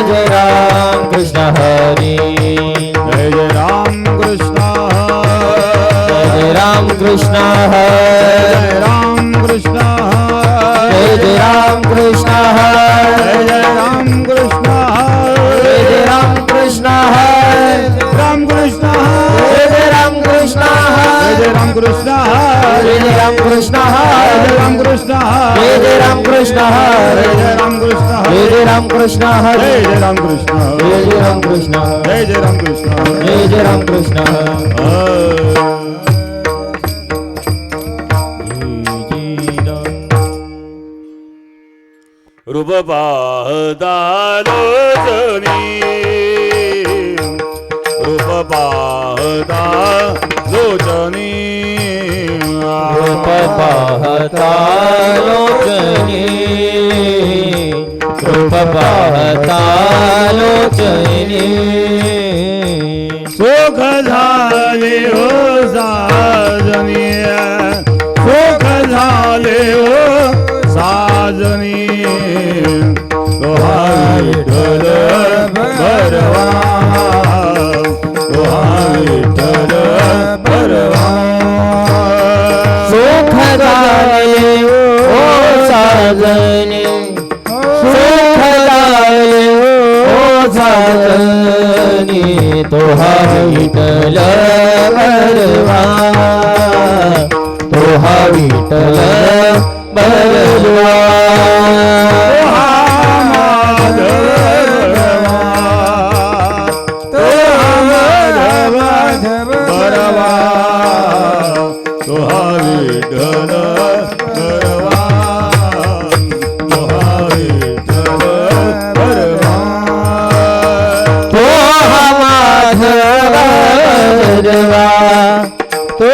जय राम कृष्ण हरी जय जय राम कृष्ण जय राम कृष्ण जय राम कृष्ण जय जय राम कृष्ण जय जय राम कृष्ण जय जय राम कृष्ण राम कृष्ण जय जय राम कृष्ण जय जय राम कृष्ण जय जय राम कृष्ण जय राम कृष्ण जय जय राम कृष्ण जय जय राम कृष्ण जय जय राम कृष्ण जय जय राम कृष्ण जय जय राम कृष्ण जय जय राम कृष्ण जय जय राम कृष्ण रूप पाहता लोचनी रूप पाहता लोचनी रूप पाहता लोचनी रूप पाहता लोचनी सुख झाले हो साजनी सुख झाले हो साजनी तोहा विठ्ठल बरवा तोहा विठ्ठल बरवा सुख झाले ओ साजनी सुख झाले ओ साजनी तोहा विठ्ठल बरवा तोहा विठ्ठल बरवा तो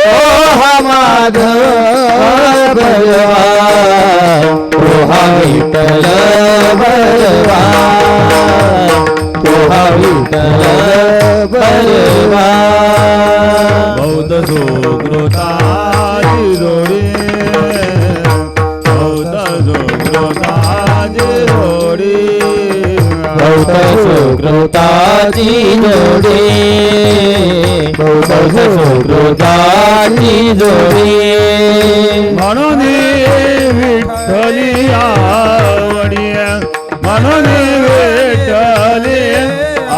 माधव बलवा तोहा विठ्ठल बलवा तोहा विठ्ठल बलवा बौद्ध सुकृताची जोडी बौद्ध सुकृताची जोडी बौद्ध सुकृताची जोडी बौद्ध सुकृताची जोडी म्हणून विठ्ठली आवडी म्हणून विठ्ठली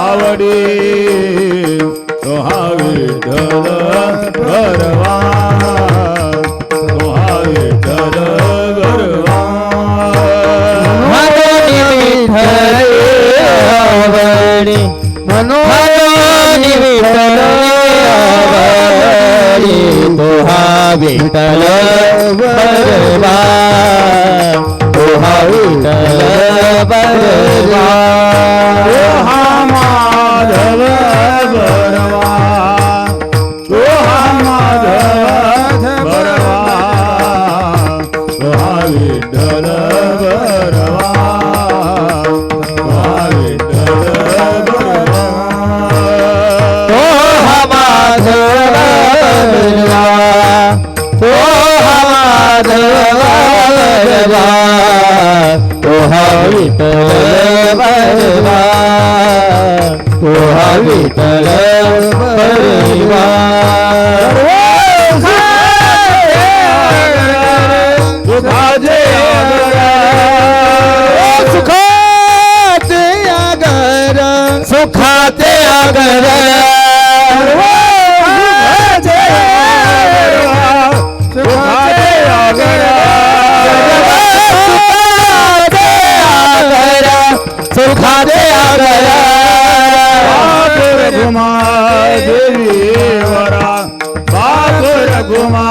आवडी तोहा विठ्ठल बरवा तोहा विठ्ठल बरवा आवडी म्हणून विठ्ठल आवडी तोहा विठ्ठल बरवा तोहा विठ्ठल बरवा तोहा माधव बरवा तोहा माधव बरवा तोहा विठ्ठल बरवा तोहा विठ्ठल बरवा तोहा माधव बरवा तोहा माधव बरवा तोहा विठ्ठल बरवा तोहा विठ्ठल बरवा सुखाचे सुखाचे आगर सुखाचे आगर सुखाचे आगर सुखाचे आगर घुमा देवी वरा बापुर घुमा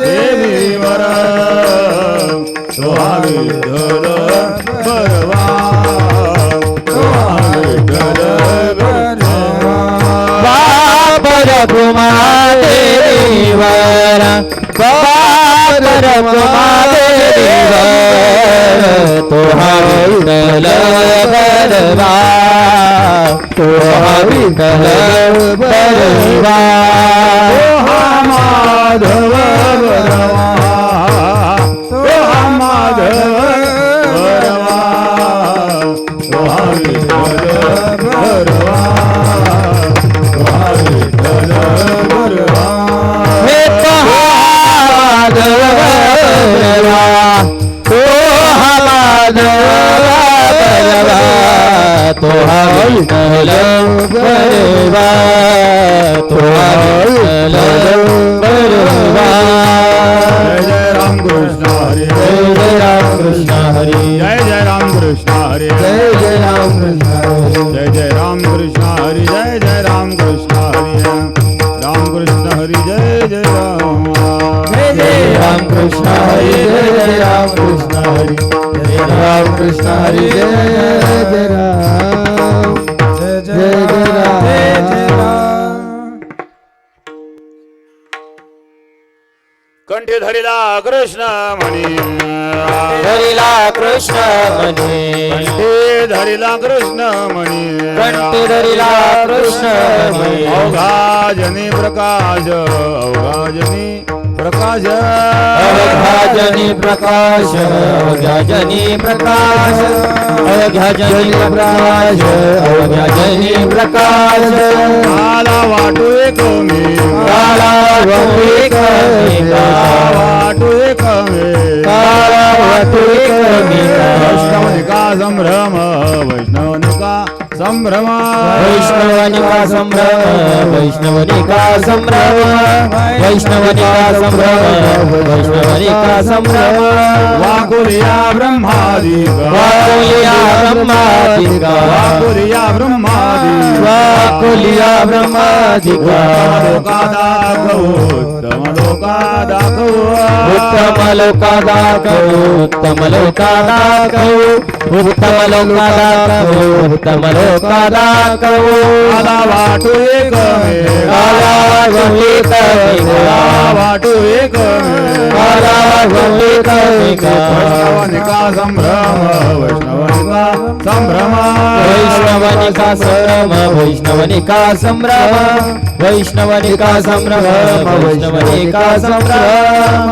देवी वरा तोहा विठ्ठल बरवा तोहा विठ्ठल बरवा बाबर घुमा देवीवर बाबर घुमा देवीवर तोहा विठ्ठल बरवा तोहा विठ्ठल बरवा तोहा माधव बरवा तोहा माधव बरवा तोहा विठ्ठल विठ्ठल बरवा तुझा विठ्ठल बरवा जय राम कृष्ण हरी जय राम कृष्ण हरी जय राम कृष्ण हरी जय राम कृष्ण हरी जय राम कृष्ण हरी जय राम कृष्ण हरी राम कृष्ण हरी जय राम राम कृष्ण हरी जय राम कृष्ण हरी जय राम कृष्ण हरी जय राम जय राम कंठी धरिला कृष्ण म्हणी धरिला कृष्ण म्हणे कंठी धरिला कृष्ण म्हणी कंठी धरिला कृष्ण म्हणे अवघा जनी प्रकाश अवघा जनी प्रकाश अवघ्याजनी प्रकाश अवघ्याजनी प्रकाश अवघ्याजनी प्रकाश अवघ्याजनी प्रकाश काला वाटू एक मी काळा एक वाटू एक मी काळा वाटू वैष्णवनिका संभ्रम वैष्णवनिका संभ्रम वैष्णवनिका संभ्रम वैष्णवनिका संभ्रम वैष्णवनिका संभ्रम वैष्णवनिका संभ्रम वाकुलिया ब्रह्मादिका वाकुलिया ब्रह्मादिका वाकुलिया ब्रह्मादिका वाकुलिया ब्रह्मादिका उत्तम लोका दाखवू उत्तम लोका दाखवू उत्तम लोका दाखवू उत्तम लोका दाखवू उत्तम लोका दाखवू काला वाटू एक काला एक वाटू एक काला एक वैष्णवनिका संभ्रम वैष्णवनिका संभ्रम वैष्णवनिका संभ्रम वैष्णवनिका संभ्रम वैष्णवनिका संभ्रम वैष्णवनिका संभ्रम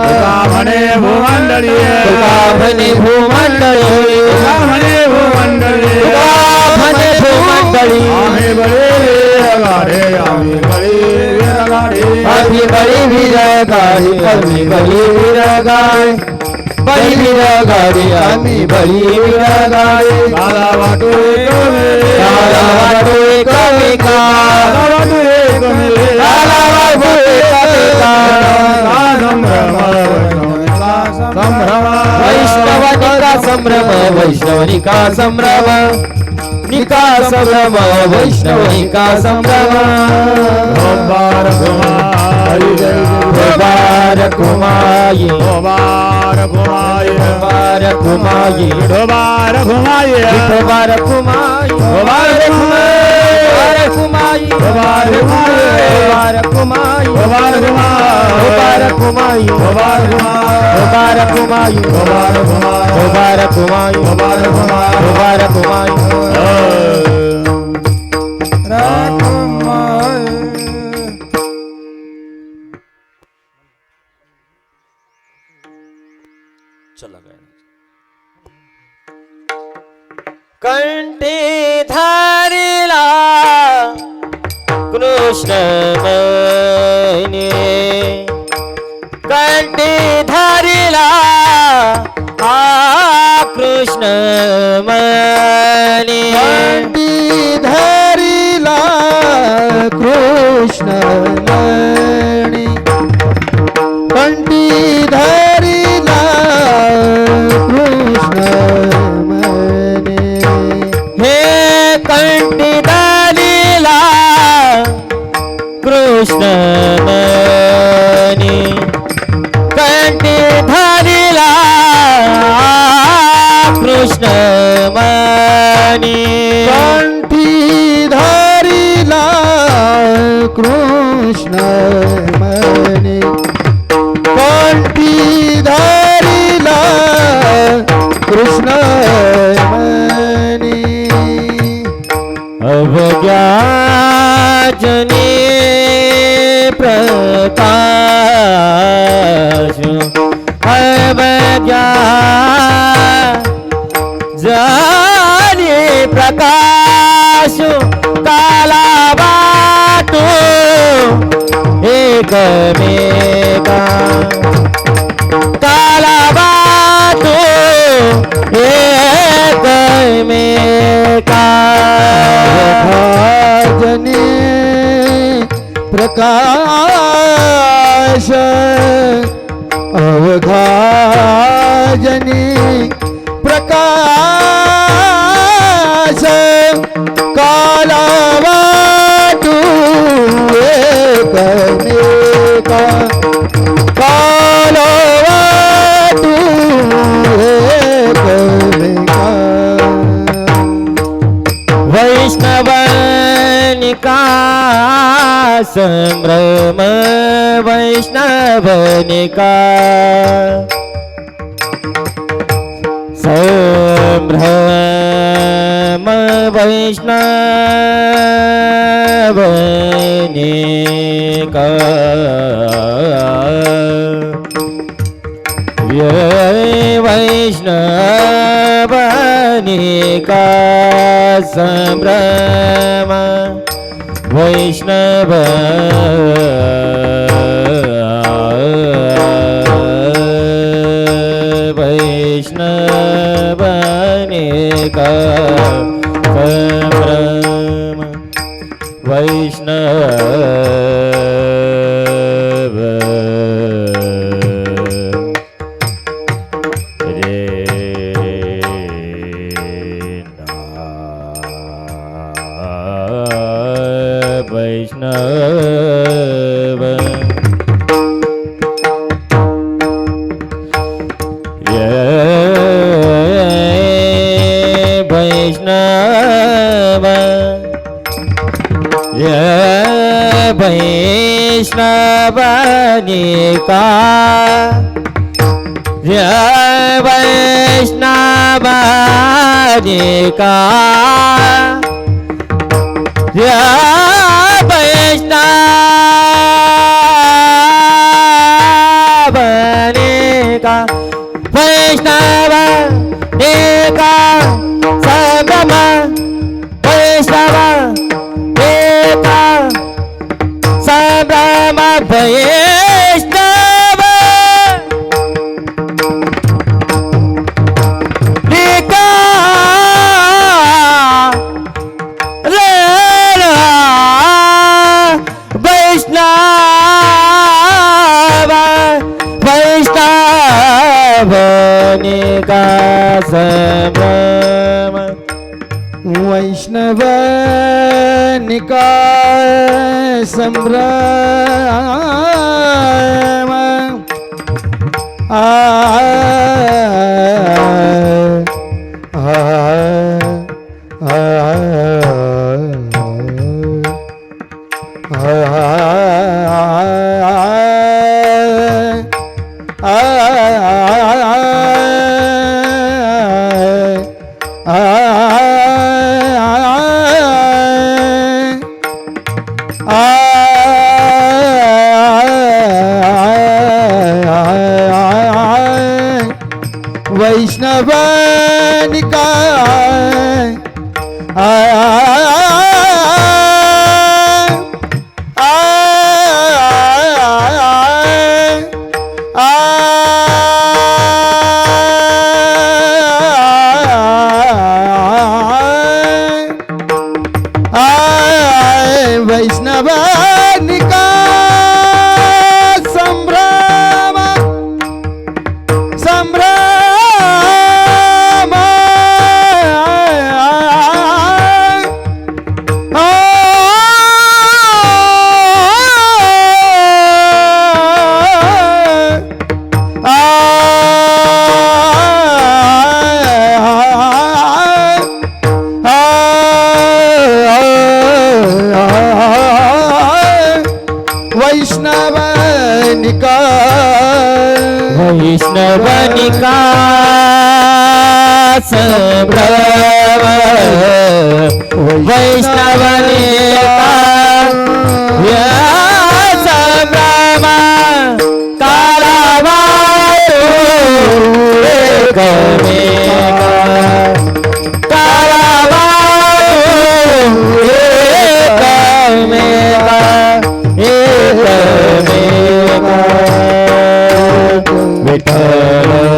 म्हणे भूमंडळी म्हणे भूमंडळी म्हणे भूमंडळी म्हणे भूमंडळी आम्ही बळे गाडे आम्ही बळे गाडे आम्ही बळी वीर गाडी आम्ही बळी वीर गाडी बळी वीर गाडी आम्ही बळी वीर गाडी काला वाटू एक काला वाटू एक काला वाटू एक काला वाटू एक संभ्रम वैष्णवनिका संभ्रम वैष्णवनिका संभ्रम निका संभ्रम वैष्णवनिका संभ्रम बार कुमारी बार कुमाई बार कुमारी बार कुमाई बार कुमारी बार कुमाई बार कुमाई बार कुमाई बार कुमाई बार बार कुमाई बार बार कुमाई बार बार कुमाई बार कुमाई कंठी धरिला कृष्ण म्हणे कंठी धरिला कृष्ण म्हणे कंठी धरिला कृष्ण म्हणे कंठी धरिला कृष्ण म्हणे हे कंठी धरिला कृष्ण म्हणे कंठी धरिला कृष्ण म्हणे कंठी धरिला कृष्ण म्हणे कंठी धरिला कृष्ण म्हणे अवघ्या जनी प्रकाश अवघ्या जनी प्रकाश काला वाटू एकमेका काला वाटू एकमेका जनी प्रकाश काला वाटू एकमेका काला वाटू एकमेका वैष्णवनिका संभ्रम वैष्णवनिका संभ्रम वैष्णवनिका वैष्णवनिका संभ्रम वैष्णव वैष्णवनिका संभ्रम वैष्णव वैष्णव वैष्णव वैष्णवनिका वैष्णवनिका वैष्णवनिका वैष्णवनिका संभ्रम वैष्णवनिका संभ्रम वैष्णव निका वैष्णव वैष्णवनिका संभ्रम वैष्णवनिका संभ्रम वैष्णवनिका वैष्णवनिका संभ्रम संभ्रम वैष्णवनिका वैष्णवनिका संभ्रम वैष्णवनिका संभ्रम कालावायो एकमेका कालावायो एकमेका एकमेका विठ्ठल विठ्ठल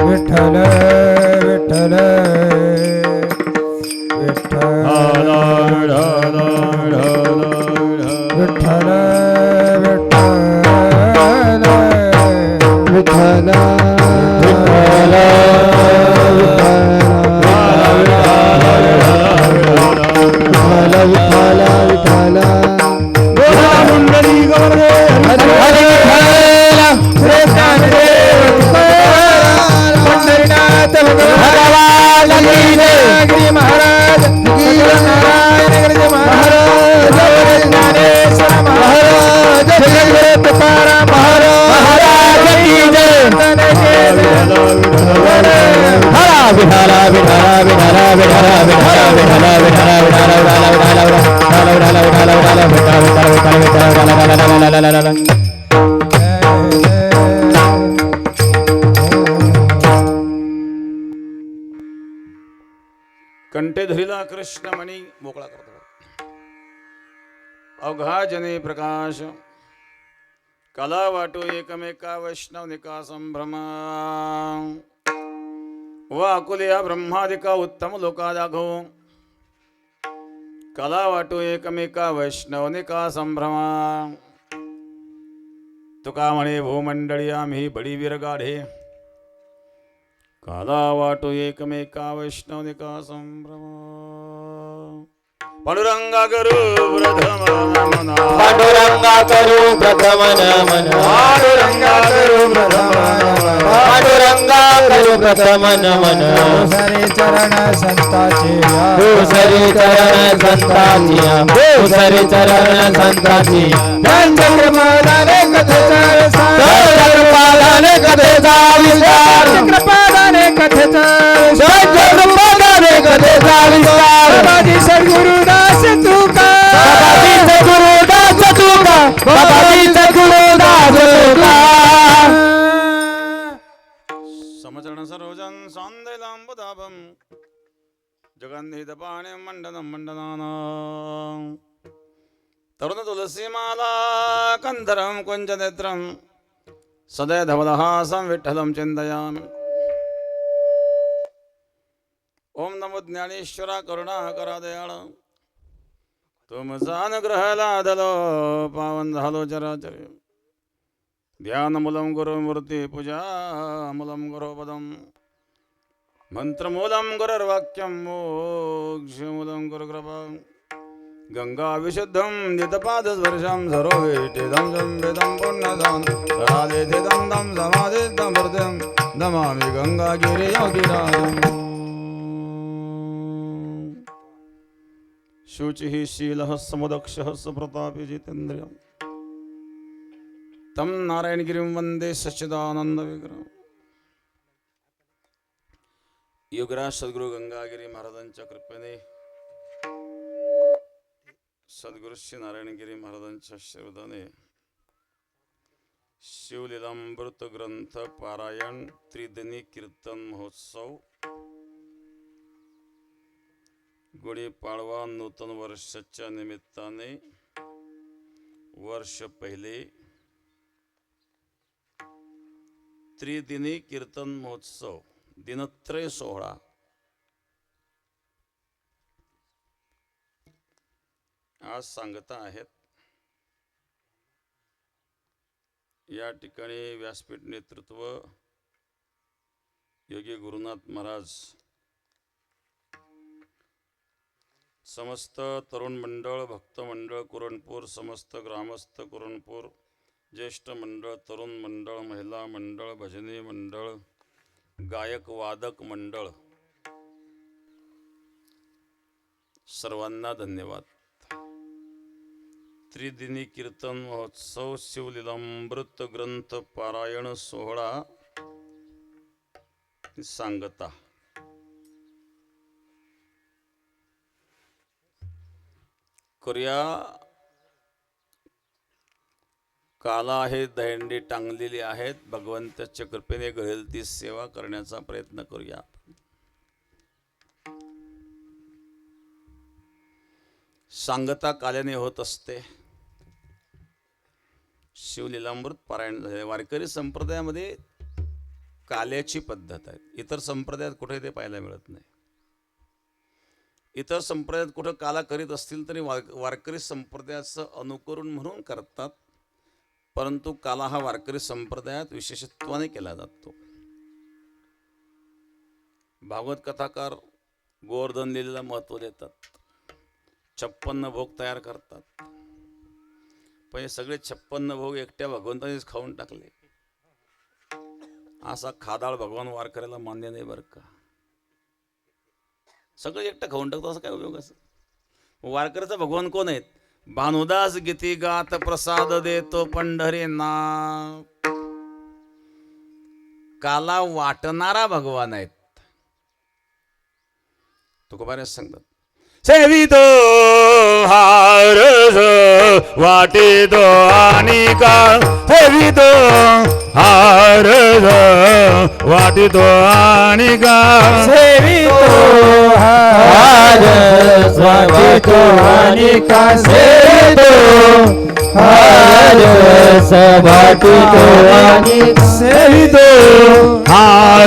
विठ्ठल विठ्ठल विठ्ठल विठ्ठल विठ्ठल विठ्ठल विठ्ठल विठ्ठल मुंडली गौरे हरे श्री ज्ञानदेव पंढरीनाथ भगवान की जय गिरी महाराज की नारायण गिरी महाराज ज्ञानेश्वर महाराज जय तुकाराम महाराज की जय हरा विठाला विठाला विठाला विठाला विठाला विठाला विठाला विठाला कंठे धरिला कृष्णमणी मोकळा करतो अवघा जने प्रकाश कला वाटो एकमेका वैष्णवनिका संभ्रमा व अकुलिया ब्रह्मादिका उत्तम लोका दाखो कला वाटो एकमेका वैष्णवनिका संभ्रमा तुका म्हणे भूमंडळी आम्ही बडी विरगाढे काला वाटो एकमेका वैष्णवनिका संभ्रमा पांडुरंगा करू प्रथम नमना पांडुरंगा करू प्रथम नमन पांडुरंगा करू प्रथम नमन पांडुरंगा करू प्रथम नमन सरे चरण संताचे सरी चरण संताची सरी चरण संताची चक्रपादाने कथेचा चक्रपादाने कथेचा विस्तार चक्रपादाने कथेचा चक्रपादाने कथेचा विस्तार बाबाजी सद्गुरुदास तुका बाबाजी सद्गुरुदास तुका बाबाजी सद्गुरुदास तुका समचरण सरोजन सांदैलांबुदाभम जगन्निहित पाणे मंडनं मंडनानां तरुण तुलसीमाला कंधरं कुञ्जनेत्रं सदय धवलहासं विठ्ठलं चिन्तयामि ओम नमो ज्ञानेश्वरा करुणाकरा दयाळ तुमचा अनुग्रह लादलो पावन झालो चराचर ध्यानमूलं गुरुमूर्ती पूजामूलं गुरुपदं मंत्रमूलं गुरुर्वाक्यं मोक्षमूलं गुरुकृपा गंगा विशुद्धं नितपादस्पर्शं सरोवेटिदं संवेदं पुण्यदानं सरादेतिदं दं समाधितं वृद्धं नमामि गंगागिरियोगिराजम् शुचिः शीलः समुदक्षः सुप्रतापी जितेन्द्रियं तं नारायणगिरिं वन्दे सच्चिदानन्दविग्रहम् योगराज सद्गुरु गंगागिरी महाराजांच्या कृपेने सद्गुरु श्री नारायणगिरी महाराजांच्या आशीर्वादाने शिवलीलामृत ग्रंथ पारायण त्रिदिनी कीर्तन महोत्सव गुढी पाडवा नूतन वर्षाच्या निमित्ताने वर्ष पहिले त्रिदिनी कीर्तन महोत्सव दिनत्रय सोहळा आज सांगता आहेत. या ठिकाणी व्यासपीठ नेतृत्व योगी गुरुनाथ महाराज, समस्त तरुण मंडळ, भक्त मंडळ कुरणपूर, समस्त ग्रामस्थ कुरणपूर, ज्येष्ठ मंडळ, तरुण मंडळ, महिला मंडळ, भजनी मंडळ, गायक वादक मंडळ, सर्वांना धन्यवाद. त्रिदिनी कीर्तन महोत्सव शिवलीलामृत ग्रंथ पारायण सोहळा सांगता. करूया. काला आहे, दहंडी टांगलेली आहेत. भगवंताच्या कृपेने घडेल ती सेवा करण्याचा प्रयत्न करूया. सांगता काल्याने होत असते. शिवलीलामृत पारायण झाले. वारकरी संप्रदायामध्ये काल्याची पद्धत आहे. इतर संप्रदायात कुठे ते पाहायला मिळत नाही. इतर संप्रदायात कुठं काला करीत असतील तरी वारकरी संप्रदायाचं अनुकरण म्हणून करतात, परंतु काला हा वारकरी संप्रदायात विशेषत्वाने केला जातो. भागवत कथाकार गोवर्धन लीलेला महत्त्व देतात, 56 भोग तयार करतात, पण हे सगळे 56 भोग एकट्या भगवंतानेच खाऊन टाकले. असा खादाळ भगवान वारकऱ्याला मान्य नाही बरं का. सगळं एकटं खाऊन टाकतो असं काय उपयोग असं. वारकऱ्याचा भगवान कोण आहेत? भानुदास गीती गात प्रसाद देतो पंढरीना. काला वाटणारा भगवान आहेत. तुकोबाने सांगतात, सेवितो हार वाटितो आणि का सेवितो हार वाटितो आणि का सेवितो हार स्वामितो अनिका सेवितो हार स्वामितो अनिका सेवितो हार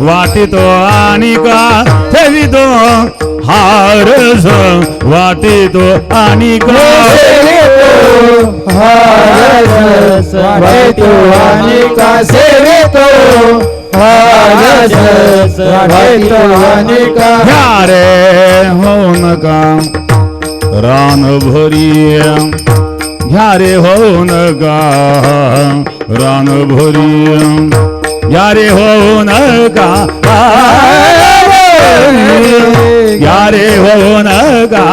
वाटितो आणि का सेवितो हार वाटितो आणि का हार स्वामितो अनिका सेवितो हार स्वामितो अनिका घ्या रे हो नका रान भरी घ्या रे हो नका रान भरी घ्या रे हो नका घ्या रे हो नका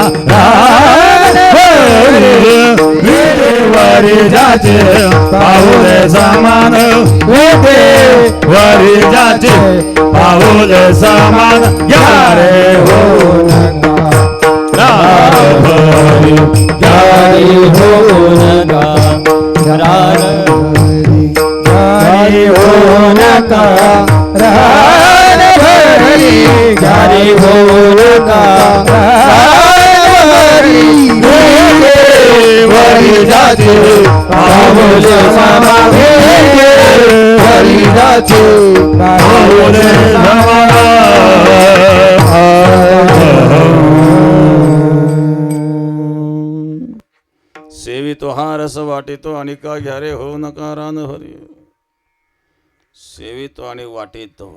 वरी जाचे पाऊल समान होते वरी जाचे पाऊल समान घ्या रे हो नका भरी गाई हो नका रान गाई हो नका रान भरी गाई हो नका रान भरी वरी जाते पाऊल समान वरी जाते पाऊल सेवितो हा रस वाटितो आणि का घ्या रे हो नका रान हरी. सेवितो आणि वाटितो,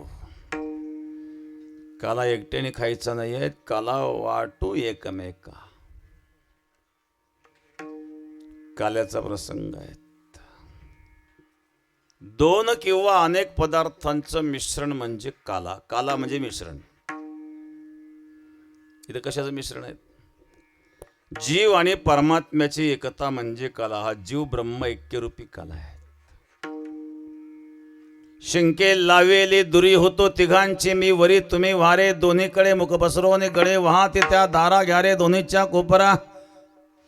काला एकट्याने खायचा नाही आहे, काला वाटू एकमेका. काल्याचा प्रसंग आहे. 2 किंवा अनेक पदार्थांचं मिश्रण म्हणजे काला. काला म्हणजे मिश्रण. इथं कशाचं मिश्रण आहे? जीव आणि परमात्म्याची एकता म्हणजे काला. हा जीव ब्रह्म ऐक्यरूपी काला आहे. शिंके लावेली दुरी होतो तिघांची मी वरी तुम्ही वारे दोन्हीकडे मुख पसरवणे गळे वाहते त्या दारा घ्यारे दोन्हीच्या कोपरा.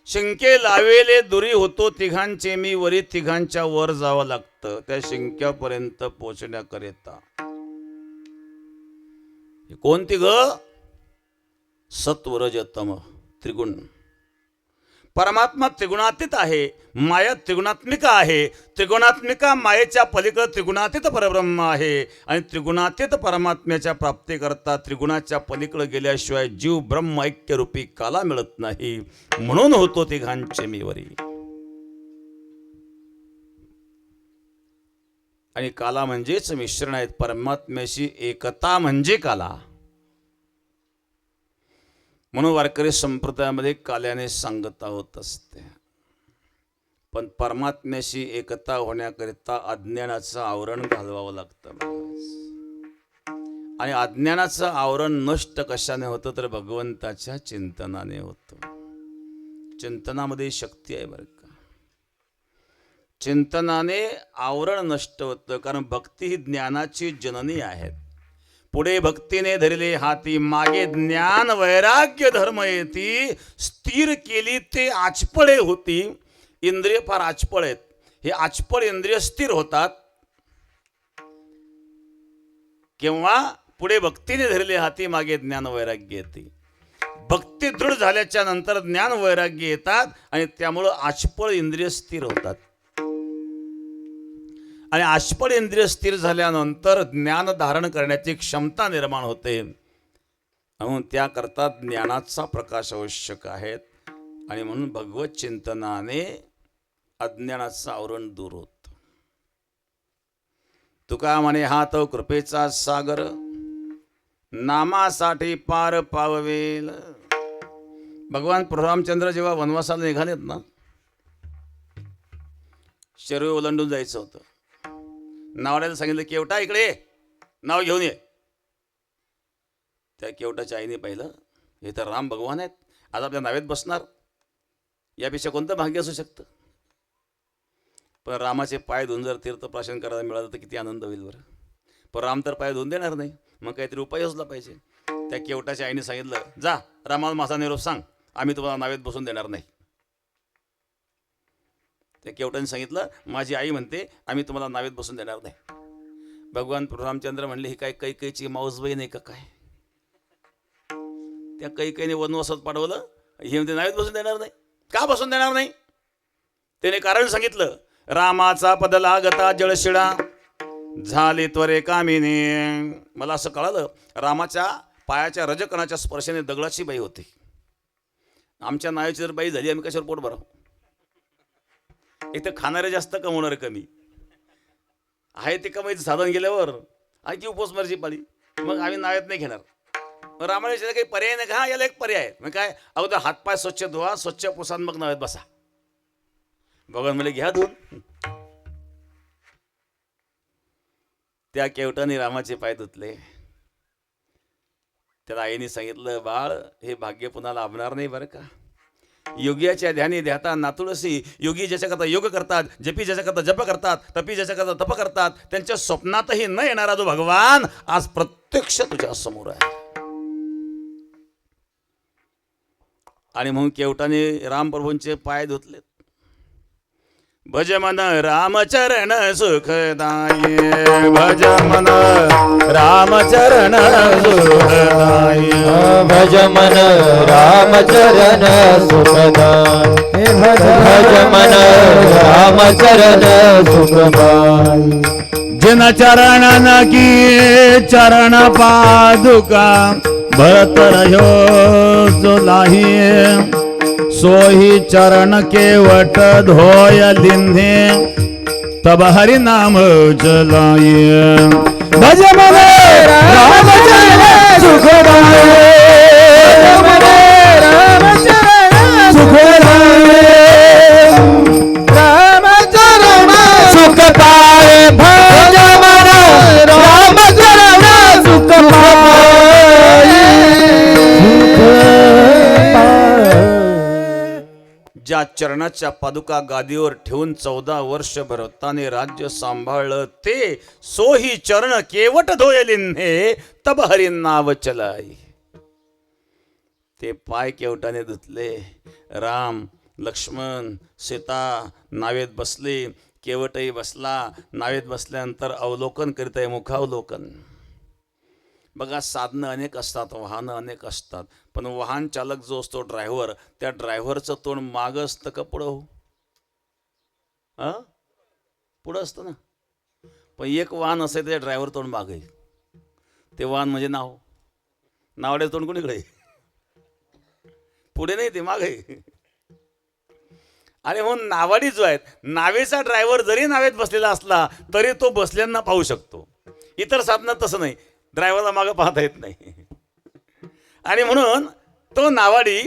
शिंके लावेले दुरी होतो तिघांचे मी वरी तिघांच्या वर जावं लागतं त्या शिंक्यापर्यंत पोचण्याकरिता. कोणती ग? सत्व रज तम त्रिगुण. परमात्मा त्रिगुणातीत आहे, माया त्रिगुणात्मिका आहे. त्रिगुणात्मिका मायेच्या पलीकडे त्रिगुणातीत परब्रह्म आहे आणि त्रिगुणातीत परमात्म्याच्या प्राप्तीकरता त्रिगुणाच्या पलीकडे गेल्याशिवाय जीव ब्रह्म ऐक्यरूपी काला मिळत नाही. म्हणून होतो तिघांचे मी वरी. आणि काला म्हणजेच मिश्रण आहेत. परमात्म्याशी एकता म्हणजे काला. म्हणून वारकरी संप्रदायामध्ये काल्याने सांगता होत असते. पण परमात्म्याशी एकता होण्याकरिता अज्ञानाचं आवरण घालवावं लागतं. आणि अज्ञानाचं आवरण नष्ट कशाने होतं तर भगवंताच्या चिंतनाने होतं. चिंतनामध्ये शक्ती आहे बरं का. चिंतनाने आवरण नष्ट होतं, कारण भक्ती ही ज्ञानाची जननी आहे. पुढे भक्तीने धरले हाती मागे ज्ञान वैराग्य धर्म येती. स्थिर केली ते आचपळे होती. इंद्रिय फार आचपळ आहेत. हे आचपळ इंद्रिय स्थिर होतात किंवा पुढे भक्तीने धरले हाती मागे ज्ञान वैराग्य येते. भक्ती दृढ झाल्याच्या नंतर ज्ञान वैराग्य येतात आणि त्यामुळं आचपळ इंद्रिय स्थिर होतात. आणि आश्पड इंद्रिय स्थिर झाल्यानंतर ज्ञान धारण करण्याची क्षमता निर्माण होते. म्हणून त्याकरता ज्ञानाचा प्रकाश आवश्यक आहे. आणि म्हणून भगवत चिंतनाने अज्ञानाचं आवरण दूर होत. तुका म्हणे हात कृपेचा सागर, नामासाठी पार पावेल. भगवान परशुरामचंद्र जेव्हा वनवासाला निघालेत ना, शरीर ओलांडून जायचं होतं. नावड्याला सांगितलं केवटा इकडे नाव घेऊन ये. त्या केवटाच्या आईने पाहिलं हे तर राम भगवान आहेत, आज आपल्या नावेत बसणार, यापेक्षा कोणतं भाग्य असू शकतं. पण रामाचे पाय धुवून जर तीर्थप्राशन करायला मिळालं तर किती आनंद होईल बरं. पण राम तर पाय धुवून देणार नाही, मग काहीतरी उपाय असला पाहिजे. त्या केवटाच्या आईने सांगितलं जा रामाला माझा निरोप सांग, आम्ही तुम्हाला नावेत बसून देणार नाही. त्या केवटाने सांगितलं माझी आई म्हणते आम्ही तुम्हाला नावेत बसून देणार नाही. भगवान रामचंद्र म्हणले ही काय कैकेयीची माऊसबाई नाही का काय, त्या कैकेयीने वनवासात पाठवलं, हे म्हणते नावेत बसून देणार नाही. का बसून देणार नाही? त्याने कारण सांगितलं, रामाचा पद लागता जळशिळा झाली त्वरे कामिनी. मला असं कळालं रामाच्या पायाच्या रजकणाच्या स्पर्शाने दगडाची बाई होती. आमच्या नावाची जर बाई झाली आम्ही कशावर पोट भरावं. एक तर खाणारे जास्त कमवणारे कमी आहे, ते कमाईचं साधन गेल्यावर आणखी उपोसमारची पाळी, मग आम्ही नावेत नाही घेणार. रामाने काही पर्याय नाही का, हा याला एक पर्याय आहे. मग काय अगोदर हातपाय स्वच्छ धुवा, स्वच्छ पुसान, मग नावेत बसा. भगवान मला घ्या धुवून. त्या केवटाने रामाचे पाय धुतले. त्याला आईने सांगितलं बाळ हे भाग्य पुन्हा लाभणार नाही बरं का. योग्याच्या ध्यानी ध्याता नातुळसी. योगी ज्याच्याकरता योग करतात, जपी ज्याच्याकरता जप करतात, तपी ज्याच्याकरता तप करतात, त्यांच्या स्वप्नातही न येणारा जो भगवान आज प्रत्यक्ष तुझ्या समोर आहे. आणि म्हणून केवटाने रामप्रभूंचे पाय धुतलेत. भज मन रामचरण सुखदाई, भज मन रामचरण सुखदाई, भज मन रामचरण सुखदाई, भज मन रामचरण सुखदाई. जिन चरणन की चरण पादुका भरत रह्यो सुलाही, सोही चरण केवट धोय लिन्हे तब हरि नाम चलाये. भज मन रामचरण सुखदाई, भज मन रामचरण सुखदाई, रामचरण सुखदाई, भज मन रामचरण सुखदाई. ज्या चरणाच्या पादुका गादीवर ठेवून 14 वर्ष भरताने राज्य सांभाळलं ते सोही चरण केवट धोयलिन्हे तब हरी नाव चलाई. ते पाय केवटाने धुतले. राम लक्ष्मण सीता नावेत बसले, केवटही बसला. नावेत बसल्यानंतर अवलोकन करीत आहे, मुखावलोकन. बघा साधनं अनेक असतात, वाहनं अनेक असतात, पण वाहन चालक जो असतो ड्रायव्हर, त्या ड्रायव्हरचं तोंड मागं असतं का पुढं हो? पुढं असतं ना. पण एक वाहन असेल त्या ड्रायव्हर तोंड मागे, ते वाहन म्हणजे नाव. नावडे तोंड कोणीकडे? पुढे नाही, ते मागे. आणि म्हणून नावाडी जो आहे, नावेचा ड्रायव्हर जरी नावेत बसलेला असला तरी तो बसल्यांना पाहू शकतो. इतर साधनात तसं नाही, ड्रायव्हरला मागं पाहता येत नाही. आणि म्हणून तो नावाडी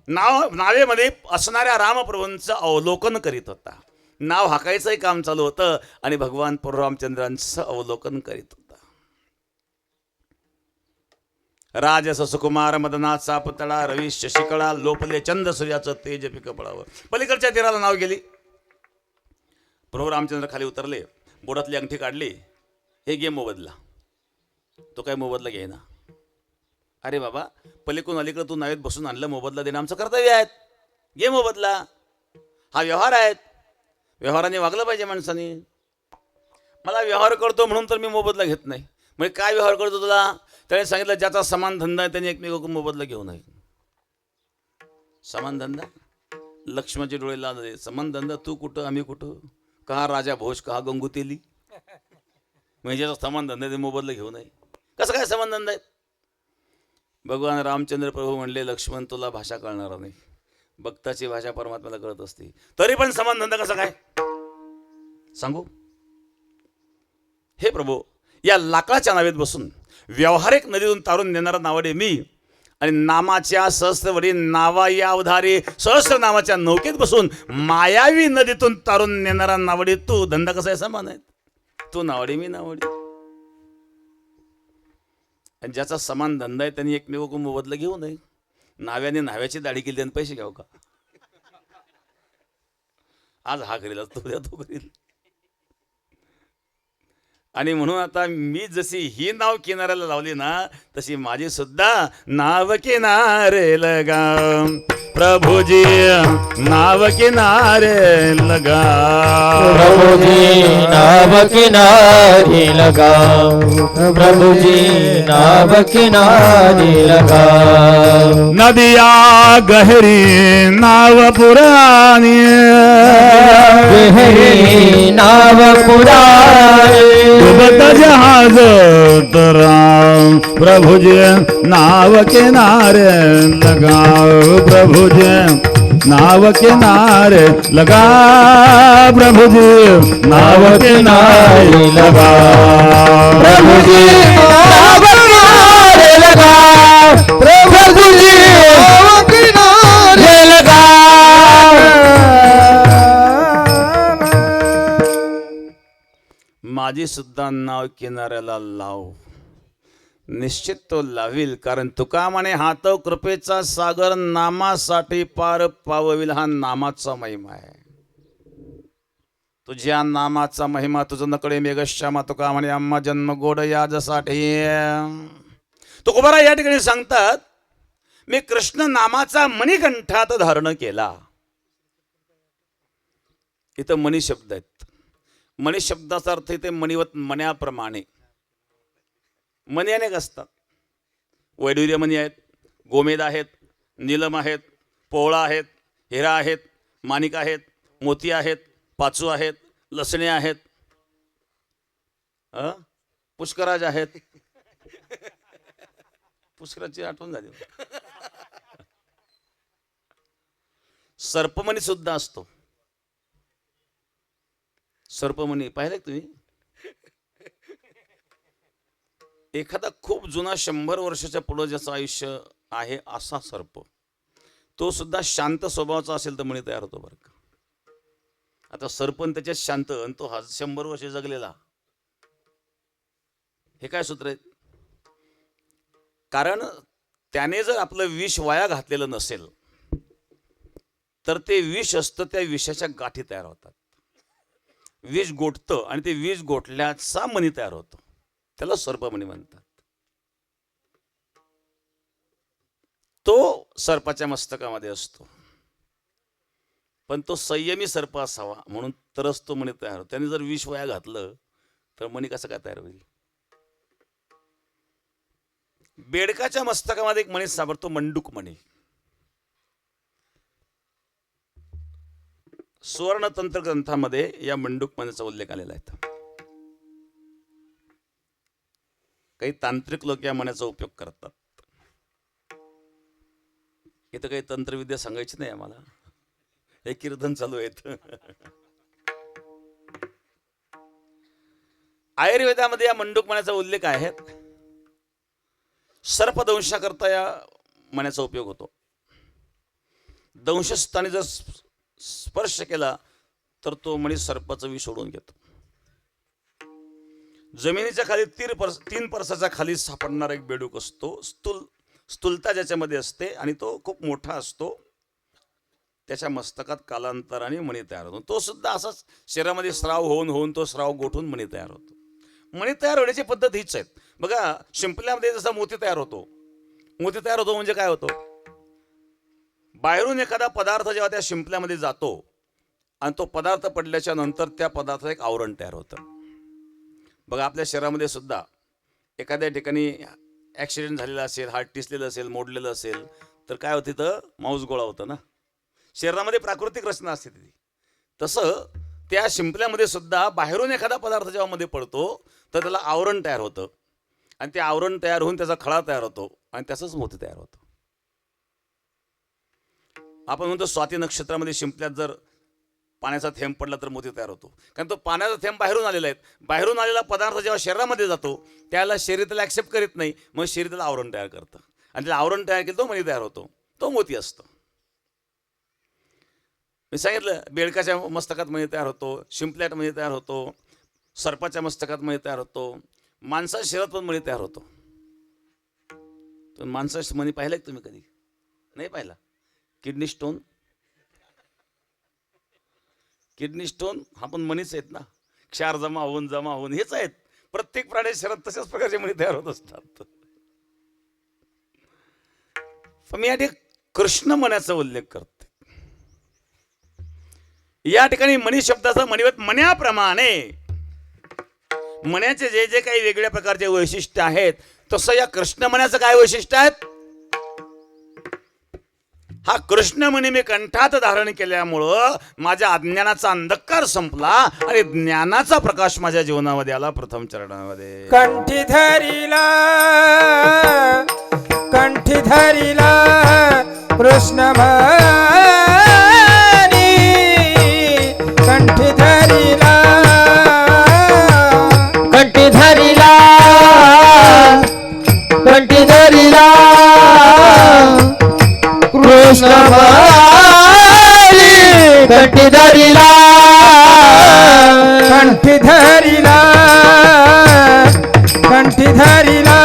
नावेमध्ये असणाऱ्या रामप्रभूंचं अवलोकन करीत होता. नाव हाकायचंही काम चालू होतं आणि भगवान परशुरामचंद्रांचं अवलोकन करीत होता. राजस सुकुमार मदनाचा पुतळा, रवी शशिकळा, लोपले चंद सूर्याचं तेज पिक पडावं. पलीकडच्या तीराला नाव गेली. प्रभू रामचंद्र खाली उतरले, बोटातली अंगठी काढली, हे घे मोबदला. तो काय मोबदला घ्यायना. अरे बाबा पलीकडून अलीकडे तू नावेत बसून आणलं, मोबदला देणं आमचं कर्तव्य आहे, घे मोबदला. हा व्यवहार आहे, व्यवहाराने वागलं पाहिजे माणसाने. मला व्यवहार करतो म्हणून तर मी मोबदला घेत नाही. म्हणजे काय व्यवहार करतो तुला? त्याने सांगितलं ज्याचा समान धंदा आहे त्याने एकमेकांकडून मोबदला घेऊ नये. समान धंदा? लक्ष्मणचे डोळे लाल झाले. समान धंदा तू कुठं आम्ही कुठं? कहा राजा भोज कहा गंगू तेली. म्हणजे ज्याचा संबंध आहे ते मोबदला घेऊ नये. कसं काय संबंध आहे? भगवान रामचंद्र प्रभू म्हणले, लक्ष्मण तुला भाषा कळणार नाही, भक्ताची भाषा परमात्म्याला कळत असते, तरी पण संबंध कसं काय सांगू? हे प्रभू, या लाकडाच्या नावेत बसून व्यावहारिक नदीतून तारून नेणारा नावाडे मी, आणि नामाच्या सहस्रवरी नावा या उधारी सहस्र नामाच्या नौकेत बसून मायावी नदीतून तारून नेणारा नावडी तू. धंदा कसा आहे? समान आहे. तू नावडी, मी नावडी. आणि ज्याचा समान धंदा आहे त्यांनी एकमेव मोबदला घेऊ नये. नाव्याने नाव्याची दाढी केली आणि पैसे घ्याव का? आज हा करील, तो द्या तो करील. आणि म्हणून आता मी जशी ही नाव किनाऱ्याला लावली ना, तशी माझी सुद्धा नाव किनारे लगा, प्रभुजी नाव किनारे लगा, प्रभुजी नाव किनारे लगा, प्रभुजी नाव किनारे लगा. नदिया गहरी नाव पुरानी, गहरी नाव पुरानी, डूबत जहाज तराम, प्रभुजी नाव किनारे लगा, प्रभुजी नाव किनारे लगा, प्रभुजी नाव किनारे लगा, प्रभुजी नाव किनारे लगा, प्रभुजी नाव किनारे लगा. माझी सुद्धा नाव किनाऱ्याला लाव. निश्चित तो लावील, कारण तुका म्हणे हात कृपेचा सागर, नामासाठी पार पावविल. हा नामाचा महिमा आहे. तुझ्या नामाचा महिमा तुझं नकडे मेघश्यामा. तुका म्हणे आम्हा जन्म गोड याजसाठी. तुकोबाराय या ठिकाणी सांगतात, मी कृष्ण नामाचा मणिकंठात धारण केला. इथं मणी शब्द आहेत. मणी शब्दाचा अर्थ इथे मणिवत, मण्याप्रमाणे. मणी अनेक असतात. वैडूर्य मणी आहेत, गोमेद आहेत, नीलम आहेत, पोळा आहेत, हिरा आहेत, माणिक आहेत, मोती आहेत, पाचू आहेत, लसणे आहेत, पुष्कराज आहेत. पुष्कराची आठवण झाली. सर्पमणी सुद्धा असतो. सर्पमणी पाहिले तुम्ही? एखादा खूप जुना 100 वर्षाच्या पुढे ज्याचं आयुष्य आहे असा सर्प, तो सुद्धा शांत स्वभावाचा असेल तर मणी तयार होतो बरं का. आता सर्पन त्याच्यात शांत आणि तो 100 वर्ष जगलेला, हे काय सूत्र आहे? कारण त्याने जर आपलं विष वाया घातलेलं नसेल तर ते विष असतं, त्या विषाच्या गाठी तयार होतात. विष गोठतं आणि ते विष गोठल्याचा मणी तयार होतो. त्याला सर्पमणी म्हणतात. तो सर्पाच्या मस्तकामध्ये असतो, पण तो संयमी सर्प असावा म्हणून तरच तो मणी तयार होतो. त्याने जर विष वाया घातलं तर मणी कसं काय तयार होईल? बेडकाच्या मस्तकामध्ये एक मणी सापडतो, मंडूक मणी. सुवर्णतंत्र ग्रंथामध्ये या मंडूक मणीचा उल्लेख आलेला आहे. काही तांत्रिक लोक या मण्याचा उपयोग करतात. इथं काही तंत्रविद्या सांगायची नाही आम्हाला, हे कीर्तन चालू आहेत. आयुर्वेदामध्ये या मंडूक मण्याचा उल्लेख आहे. सर्पदंशाकरता या मण्याचा उपयोग होतो. दंशस्थानी जर स्पर्श केला तर तो मणी सर्पाचं विष सोडून घेतो. जमिनीच्या खाली 3 परसाच्या खाली सापडणारा एक बेडूक असतो. स्थूलता ज्याच्यामध्ये असते आणि तो खूप मोठा असतो. त्याच्या मस्तकात कालांतराने मणी तयार होतो. तो सुद्धा असाच शरीरामध्ये स्राव होऊन तो स्राव गोठून मणी तयार होतो. मणी तयार होण्याची पद्धत हीच आहे. बघा, शिंपल्यामध्ये जसा मोती तयार होतो. मोती तयार होतो म्हणजे काय होतो? बाहेरून एखादा पदार्थ जेव्हा त्या शिंपल्यामध्ये जातो आणि तो पदार्थ पडल्याच्या नंतर त्या पदार्थाचं एक आवरण तयार होतं. बघा, आपल्या शरीरामध्ये सुद्धा एखाद्या ठिकाणी ॲक्सिडेंट झालेला असेल, हार्ट टिसलेलं असेल, मोडलेलं असेल तर काय होतं? तर मांस गोळा होतं ना. शरीरामध्ये प्राकृतिक रचना असते ती. तसं त्या शिंपल्यामध्ये सुद्धा बाहेरून एखादा पदार्थ जेव्हा मध्ये पडतो तर त्याला आवरण तयार होतं आणि ते आवरण तयार होऊन त्याचा खळा तयार होतो आणि त्याचंच मोती तयार होतं. आपण म्हणतो स्वाती नक्षत्रामध्ये शिंपल्यात जर पाण्याचा थेंब पडला तर मोती तयार होतो, कारण तो पाण्याचा थेंब बाहेरून आलेला आहे. बाहेरून आलेला पदार्थ जेव्हा शरीरामध्ये जातो त्याला शरीर त्याला ॲक्सेप्ट करीत नाही, मग शरीर त्याला आवरण तयार करतं आणि त्याला आवरण तयार केलं तो मणी तयार होतो, तो मोती असतो. मी सांगितलं बेडकाच्या मस्तकात मणी तयार होतो, शिंपल्यात मणी तयार होतो, सर्पाच्या मस्तकात मणी तयार होतो, माणसाच्या शरीरात पण मणी तयार होतो. तर माणसाचे मणी पाहिलं का तुम्ही कधी? नाही पाहिला. किडनी स्टोन, किडनी स्टोन हा पण मणीच आहेत ना, क्षार जमा होऊन हेच आहेत. प्रत्येक प्राणी शरीरात तशाच प्रकारचे मणी तयार होत असतात. पण मी या ठिकाणी कृष्ण मण्याचा उल्लेख करते. या ठिकाणी मणी शब्दाचा मणिवत मण्याप्रमाणे मण्याचे जे जे काही वेगळ्या प्रकारचे वैशिष्ट्य आहेत तसं या कृष्ण मण्याचं काय वैशिष्ट्य आहेत? हा कृष्णमणी मी कंठात धारण केल्यामुळं माझ्या अज्ञानाचा अंधकार संपला आणि ज्ञानाचा प्रकाश माझ्या जीवनामध्ये आला. प्रथम चरणामध्ये कंठी धरिला कृष्ण मणी, कंठी धरिला कृष्ण मणी, कंठी धरिला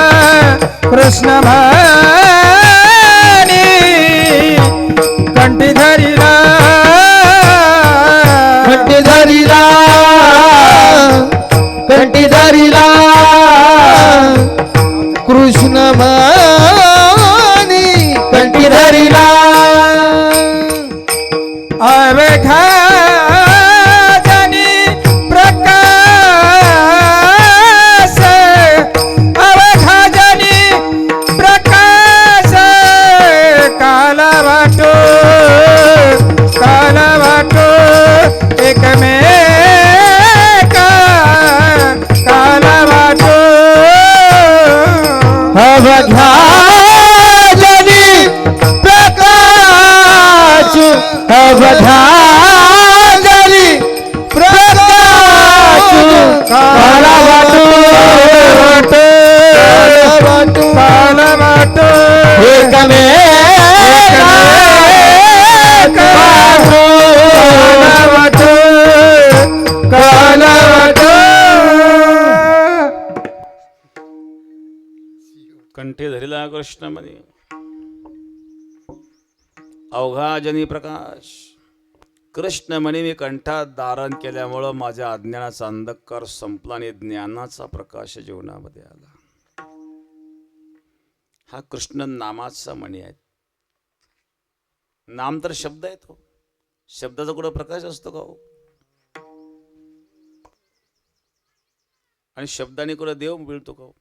कृष्ण मणी, कंठी धरिला कृष्ण मणी, कंठी धरिला अवघाजनी प्रकाश, काल वाटो एकमेका, काल वाटो अवघाजनी प्रकाश, अवघाजनी प्रकाश, काल वाटो कंठी धरिला कृष्णमणी, अवघाजनी प्रकाश. कृष्णमणी मी कंठात धारण केल्यामुळं माझ्या अज्ञानाचा अंधकार संपला आणि ज्ञानाचा प्रकाश जीवनामध्ये आला. हा कृष्ण नामाचा मणी आहे. नाम तर शब्द आहे, तो शब्दाचा कुठं प्रकाश असतो का हो? आणि शब्दाने कुठं देव मिळतो का हो?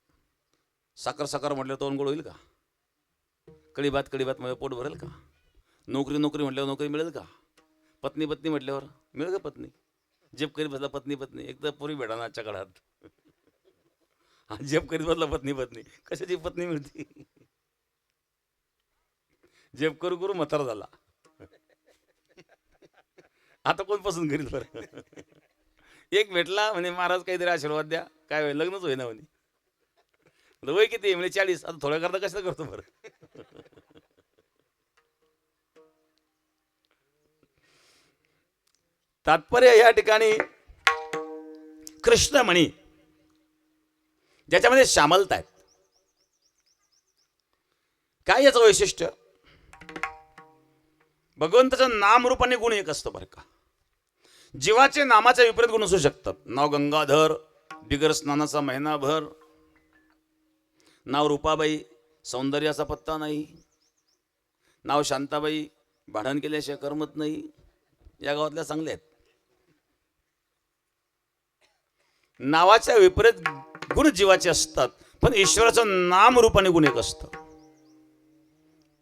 साखर साखर म्हटलं तोंड गोड होईल का? कडी भात मध्ये पोट भरेल का? नोकरी म्हटल्यावर नोकरी मिळेल का? पत्नी म्हटल्यावर मिळेल का पत्नी? जेप करीत बसला पत्नी एक तर पूर्वी भेटा ना आजच्या काळात. हा जेप करीत बसला पत्नी कशाची पत्नी मिळते? जेप करू म्हातारा झाला. आता कोण पसंत करीत बरं? एक भेटला म्हणे महाराज काहीतरी आशीर्वाद द्या. काय लग्नच होईना म्हणे. वय किती म्हणजे 40. आता थोड्या करता कसं करतो बरं? तात्पर्य या ठिकाणी कृष्णमणी ज्याच्यामध्ये शामलता आहेत. काय याचं वैशिष्ट्य? भगवंताचं नाम रूप आणि गुण एक असतं बरं का. जीवाचे नामाचे विपरीत गुण असू शकतात. नाव गंगाधर, बिगर स्नानाचा महिनाभर. नाव रूपाबाई, सौंदर्याचा पत्ता नाही. नाव शांताबाई, भांडण केल्याशिवाय करमत नाही. या गावातल्या चांगल्या आहेत. नावाच्या विपरीत गुण जीवाचे असतात, पण ईश्वराचं नाम रूप आणि गुण एक असतं.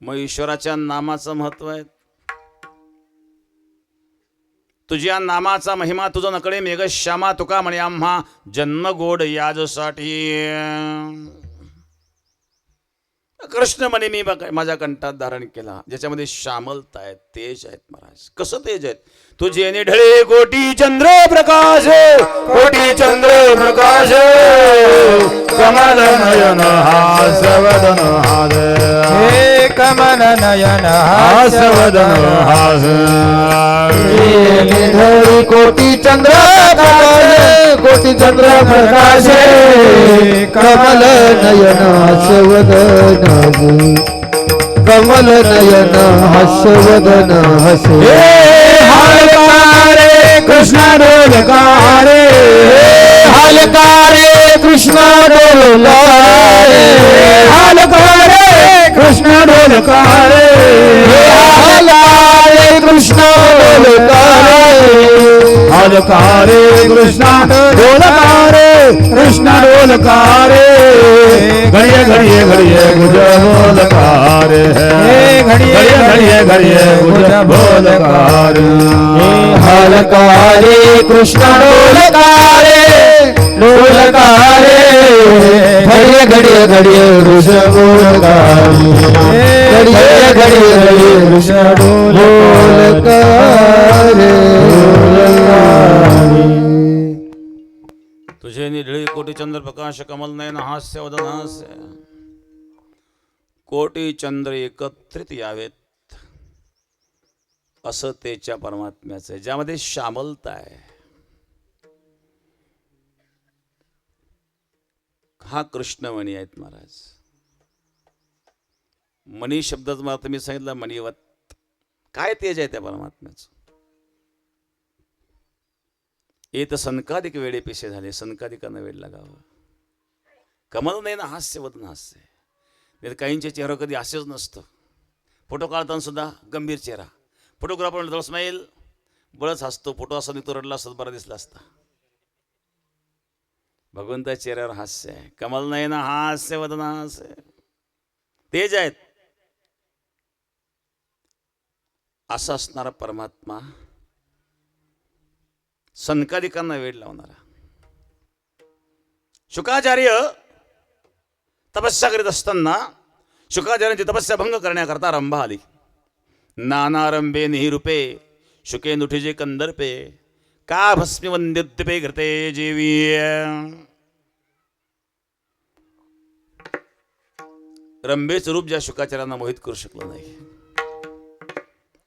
मग ईश्वराच्या नामाचं महत्व आहे. तुझ्या नामाचा महिमा तुझा नकडे मेघ श्यामा तुका म्हणे आम्हा जन्म गोड याजसाठी. कृष्ण म्हणे मी माझ्या कंठात धारण केला, ज्याच्यामध्ये श्यामलता आहे, तेज आहेत महाराज. कसं तेज आहेत? तुझे निढळे कोटी चंद्र प्रकाश, कोटी चंद्र प्रकाश, कमल नयन हासवदन हास, हे कमल नयन हासवदन हास. निधळी कोटी चंद्र प्रकाश, कोटी चंद्र प्रकाश, कमल नयन हास्यवदन कमल नयन हास्यवदन हसे. हालकारे कृष्ण डोलकारे, हालकारे कृष्ण डोलकारे, हालकारे कृष्ण डोलकारे, हालकारे कृष्ण डोलकारे, हालकारे कृष्ण डोलकारे, कृष्ण डोलकारे. घड़िए घड़िए घड़िए गुज बोलकारे, घड़िए घड़िए घड़िए गुज बोलकारे. हालकारे कृष्ण डोलकारे, डोलकारे, घड़िए घड़िए घड़िए कृष्ण डोलकारे, घड़िए घड़िए घड़िए कृष्ण डोलकारे. तुझे निढळी कोटी चंद्र प्रकाश, कमल नयन हास्य वदन हास्य. कोटी चंद्र एकत्रित यावेत असं तेच्या परमात्म्याचं, ज्यामध्ये श्यामलता आहे. हा कृष्णमणी आहेत महाराज. मणी शब्दाचा मला तुम्ही सांगितलं मणीवत. काय तेज आहे त्या परमात्म्याचं. येत सनकाधिक वेळे पिसे झाले, सनकाधिकांना वेळ लागावं. कमल नाही ना हास्य वदन हास्य. नाही काहींचे चेहरा कधी हास्यच नसतं. फोटो काढताना सुद्धा गंभीर चेहरा. फोटोग्राफर म्हणतो स्माईल, बळच हसतो. फोटो असा निघतो, रडला असत बरा दिसला असता. भगवंता चेहऱ्यावर हास्य आहे. कमल नाही ना हास्य वदन हास्य. तेज आहेत. असा असणारा परमात्मा सनकादिकांना वेळ लावणारा. शुकाचार्य तपस्या करीत असताना शुकाचार्यांची तपस्या भंग करण्याकरता रंभा आली. नाना रंभे निहिरूपे शुके नुठीजे कंदर्पे का भस्मी वंद्योद्दीपे घृते जीवी. रंभेचं रूप ज्या शुकाचार्यांना मोहित करू शकलं नाही,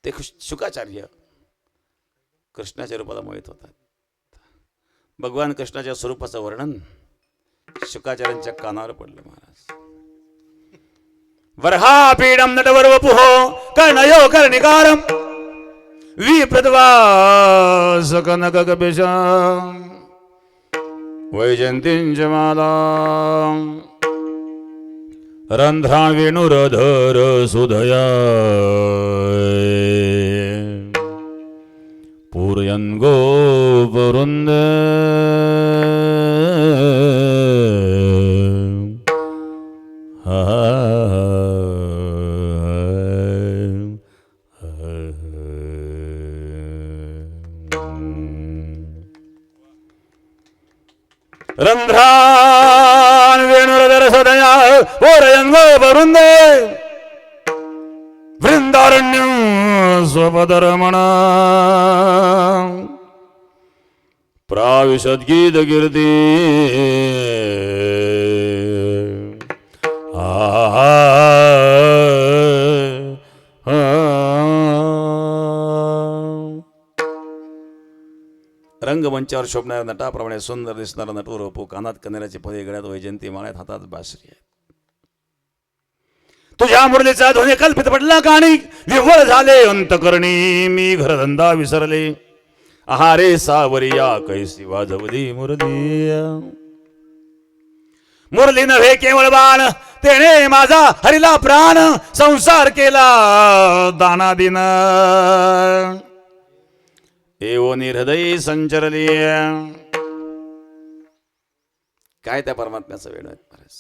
ते शुकाचार्य कृष्णाच्या रूपाला मोहित होतात. भगवान कृष्णाच्या स्वरूपाचं वर्णन शुकाचार्यांच्या कानावर पडलं महाराज. वरहा पीडम नटवर वपुहो कर्णयो कर्णिकारम विप्रद्वास कनक कपिशम वैजंतींच माला रंध्रा वेणुरधर सुधया पूरयन गोपवृंद रंध्रान वेणुरधर सुधया पूरयन गोपवृंद वृंदारण्य स्वपदरमण प्राविशद गीत कीर्ती रंगमंचावर शोभणाऱ्या नटाप्रमाणे सुंदर दिसणारा नटवर वपू. कानात कनेराची पदे, गळ्यात वैजंती, माळ्यात हातात बासरी आहे. तुझ्या मुरलीचा ध्वनी कल्पित पडला काणी विव्हळ झाले अंतकरणी. मी घरधंदा विसरले आहारे सावरिया कैसी वाजवली मुरली. मुरली नव्हे केवळ बाण तेने माझा हरिला प्राण. संसार केला दानादिन एवोनी हृदय संचरली. काय त्या परमात्म्याचा वेळ आहे महाराज.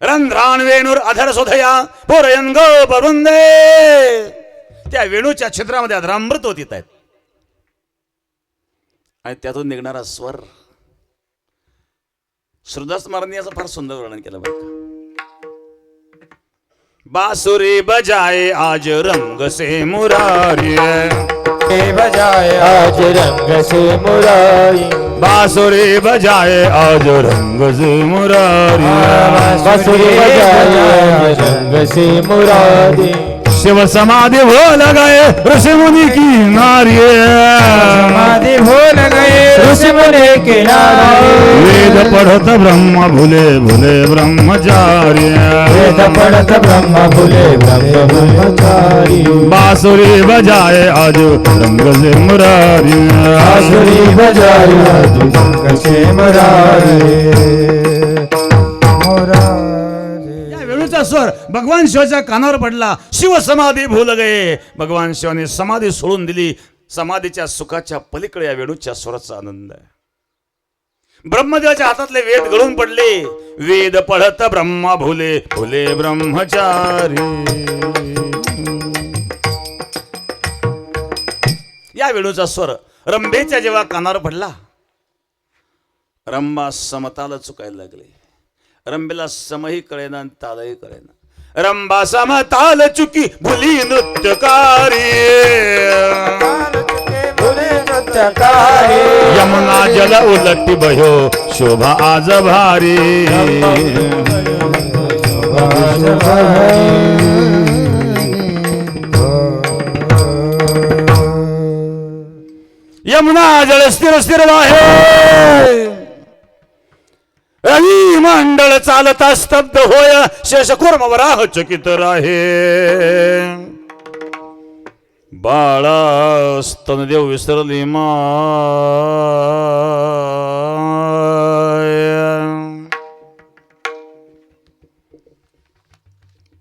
रंध्रान वेणूर अधर सुधया पूरयन गोपवृंदे त्या वेणूच्या छिद्रामध्ये अधरामृत होतीत आहेत आणि त्यातून निघणारा स्वर. श्रुदास महाराजांनी याचं फार सुंदर वर्णन केलं बरं का. बासुरी बजाए आज रंग से मुरारी, बजाए आज रंग से मुरारी, बांसुरी बजाए आज रंग से मुरारी, बांसुरी बजाए आज रंग से मुरारी, शिव समाधि हो लगाए ऋषि मुनि की नारी, समाधि भूल गए ऋषि मुनि किनारे, वेद पढ़त ब्रह्म भूले भूले ब्रह्मचारी, वेद पढ़त ब्रह्म भूले ब्रह्मचारी, बांसुरी बजाए आज रंग से मुरारी, बांसुरी बजाए आज रंग से मुरारी, या वेणूचा स्वर भगवान शिवाच्या कानावर पडला. शिव समाधी भूल गए. भगवान शिवाने समाधी सोडून दिली. समाधीच्या सुखाच्या पलीकडे या वेणूच्या स्वराचा आनंद आहे. ब्रह्मदेवाच्या हातातले वेद गळून पडले. वेद पढत ब्रह्मा भूले भूले ब्रह्मचारी. या वेणूचा स्वर रंभेच्या जेव्हा कानावर पडला, रंभा समताल चुकायला लागले. रंभेला समही कळेना आणि तालही कळेना. रंभा समताल चुकी भुली नृत्यकारी, यमुना जल उलटी बह्यो शोभा आज भारी, यमुना जल स्थिर स्थिर वाहे. रवी मंडळ चालता स्तब्ध होय, शेषकूर्म वराह चकित राहे. बाळा स्तनदेव विसरली माय,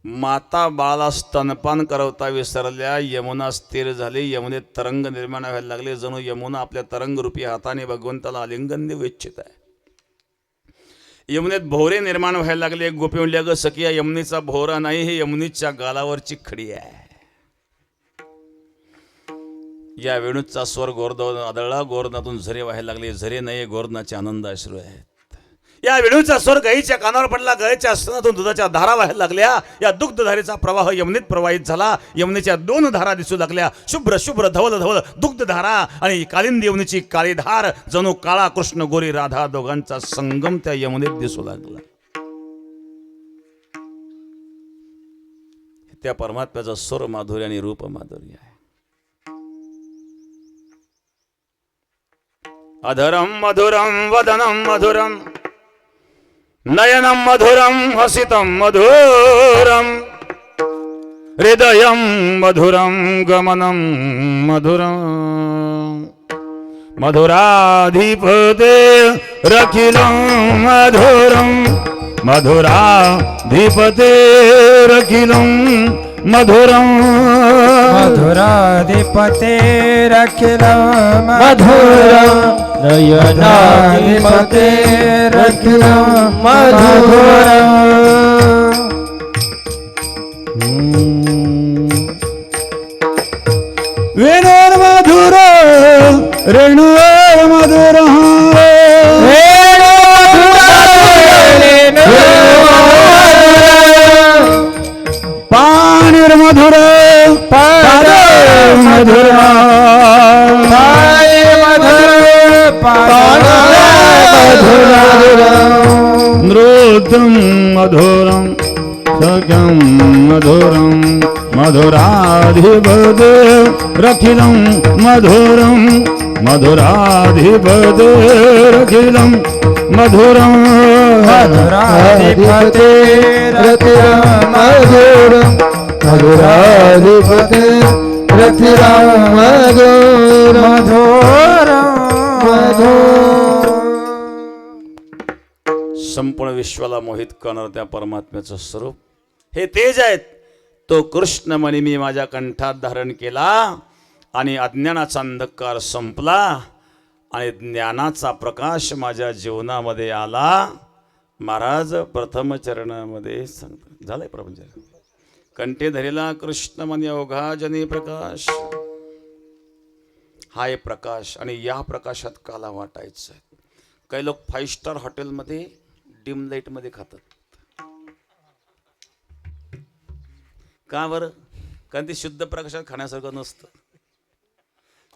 माता बाळाला स्तनपान करवता विसरल्या. यमुना स्थिर झाली. यमुनेत तरंग निर्माण व्हायला लागले. जणू यमुना आपल्या तरंगरूपी हाताने भगवंताला आलिंगन देऊ इच्छित आहे. यमुनेत भोवरे निर्माण व्हायला लागले. एक गोपी म्हणली, अगं सखिया, यमुनेचा भोवरा नाही, हे यमुनेच्या गालावरची खडी आहे. या वेणूचा स्वर गोवर्धन आदळला. गोवर्धनातून झरे व्हायला लागले. झरे नाही, गोवर्धनाचे आनंद अश्रू आहेत. या वेणूचा स्वर गाईच्या कानावर पडला. गाईच्या स्तनातून दुधाच्या धारा व्हायला लागल्या. या दुग्धधारेचा प्रवाह यमुनेत प्रवाहित झाला. यमुनेच्या दोन धारा दिसू लागल्या. शुभ्र शुभ्र धवल धवल दुग्धधारा आणि कालिंदी यमुनेची काळी धार. जणू काळा कृष्ण गोरी राधा दोघांचा संगम त्या यमुनेत दिसू लागला. त्या परमात्म्याचा स्वर माधुर्य आणि रूप माधुर्य आहे. अधरम मधुरम वदनम मधुरम नयनम मधुरम हसितम मधुरम हृदयम मधुरम गमनम मधुरम मधुराधिपते रखिलं मधुरम मधुराधिपते रखिलं मधुरम मधुराधिपते रखिलं मधुरम नयनाधिपते रखिलं मधुरम. वेणोर मधुर रेणुर मधुर पाणीर मधुर पाद मधुर पाय मधुर पाद मधुर नृत्यं मधुरं सख्यं मधुरं मधुराधिपते रखिलं मधुरं मधुराधिपते रखिलं मधुरं मधुराधिपते रखिलं मधुरं मधुराधिपते रखिलं मधुरं मधुरं. संपूर्ण विश्वाला मोहित करणारं त्या परमात्म्याचं स्वरूप हे तेज आहेत. तो कृष्ण म्हणे मी माझ्या कंठात धारण केला आणि अज्ञानाचा अंधकार संपला आणि ज्ञानाचा प्रकाश माझ्या जीवनामध्ये आला. महाराज प्रथम चरणामध्ये सांगतात. झालंय प्रपंच. कंठे धरेला कृष्ण म्हणे अवघा जनी प्रकाश. हा आहे प्रकाश आणि या प्रकाशात काला वाटायचं आहे. काही लोक 5 स्टार हॉटेलमध्ये डिम लाईटमध्ये खातात. का बरं? कारण ते शुद्ध प्रकाशात खाण्यासारखं नसतं.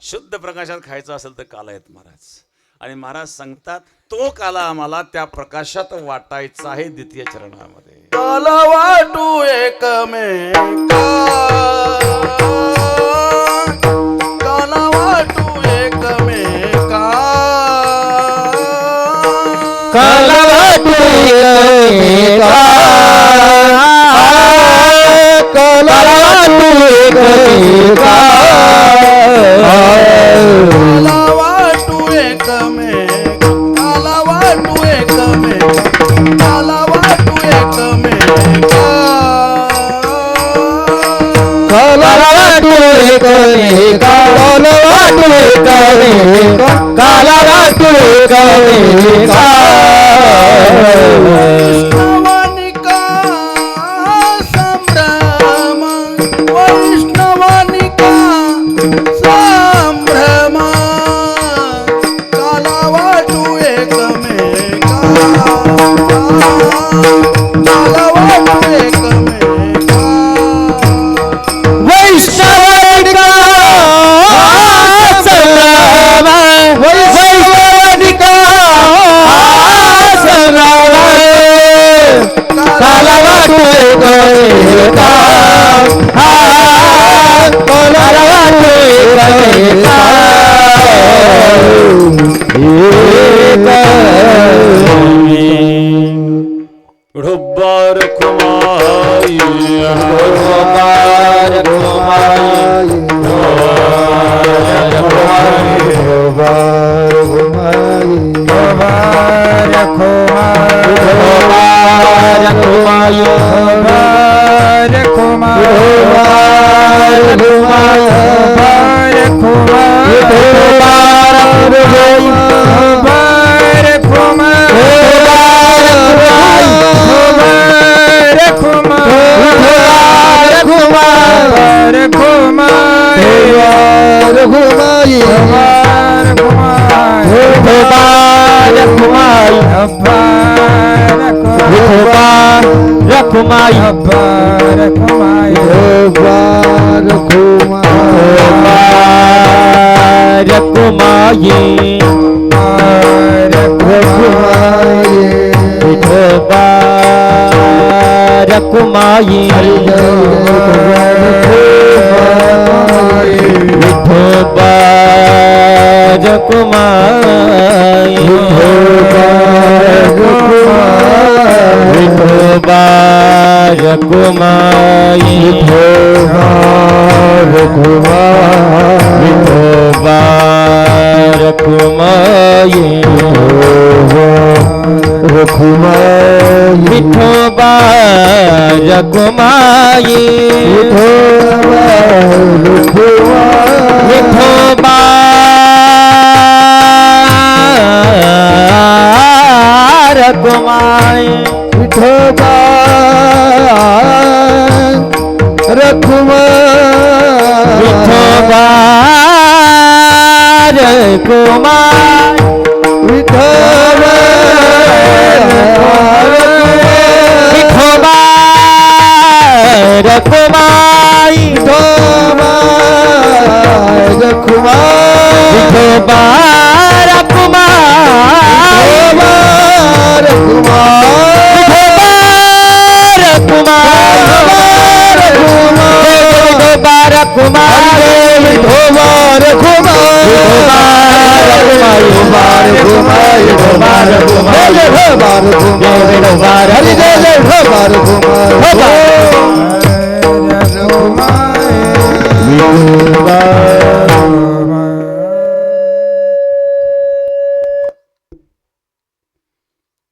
शुद्ध प्रकाशात खायचं असेल तर काला आहेत महाराज. आणि महाराज सांगतात तो काला आम्हाला त्या प्रकाशात वाटायचा आहे द्वितीय चरणामध्ये. काला वाटू एकमेका, काला वाटू एकमेका, काला वाटू एकमेका, काला वाटू एकमेका, काला वाटू एकमेका, काला वाटू एकमेका, काला वाटू एकमेका, काला वाटू एकमेका, काला वाटू एकमेका, काला वाटू एकमेका. वैष्णवानिका संभ्रम, वैष्णवानिका संभ्रम, काला वाटू एकमेका, काला वाटू एकमेका. वैष्णवानिका संग्राम, वैष्णवानिका संग्राम, काला वाटू एकमेका, काला वाटू एकमेका. ढुब्बार कुमाई, ढोबार घुमाई, ढोबार घुमाई, ढोबार घुमाई, ढोबार घुमाई, ढोबार घुमाई, ढोबार घुमाई, ढोबार घुमाई, ढोबार घुमाई, ढोबार घुमाई, ढोबार घुमाई, रखुमाई रखुमाई रखुमाई रखुमाई विठोबा रखुमाई, विठोबा रखुमाई, विठोबा रखुमाई, विठोबा रखुमाई, विठोबा विठोबा रखुमाई, विठोबा रखुमाई, विठोबा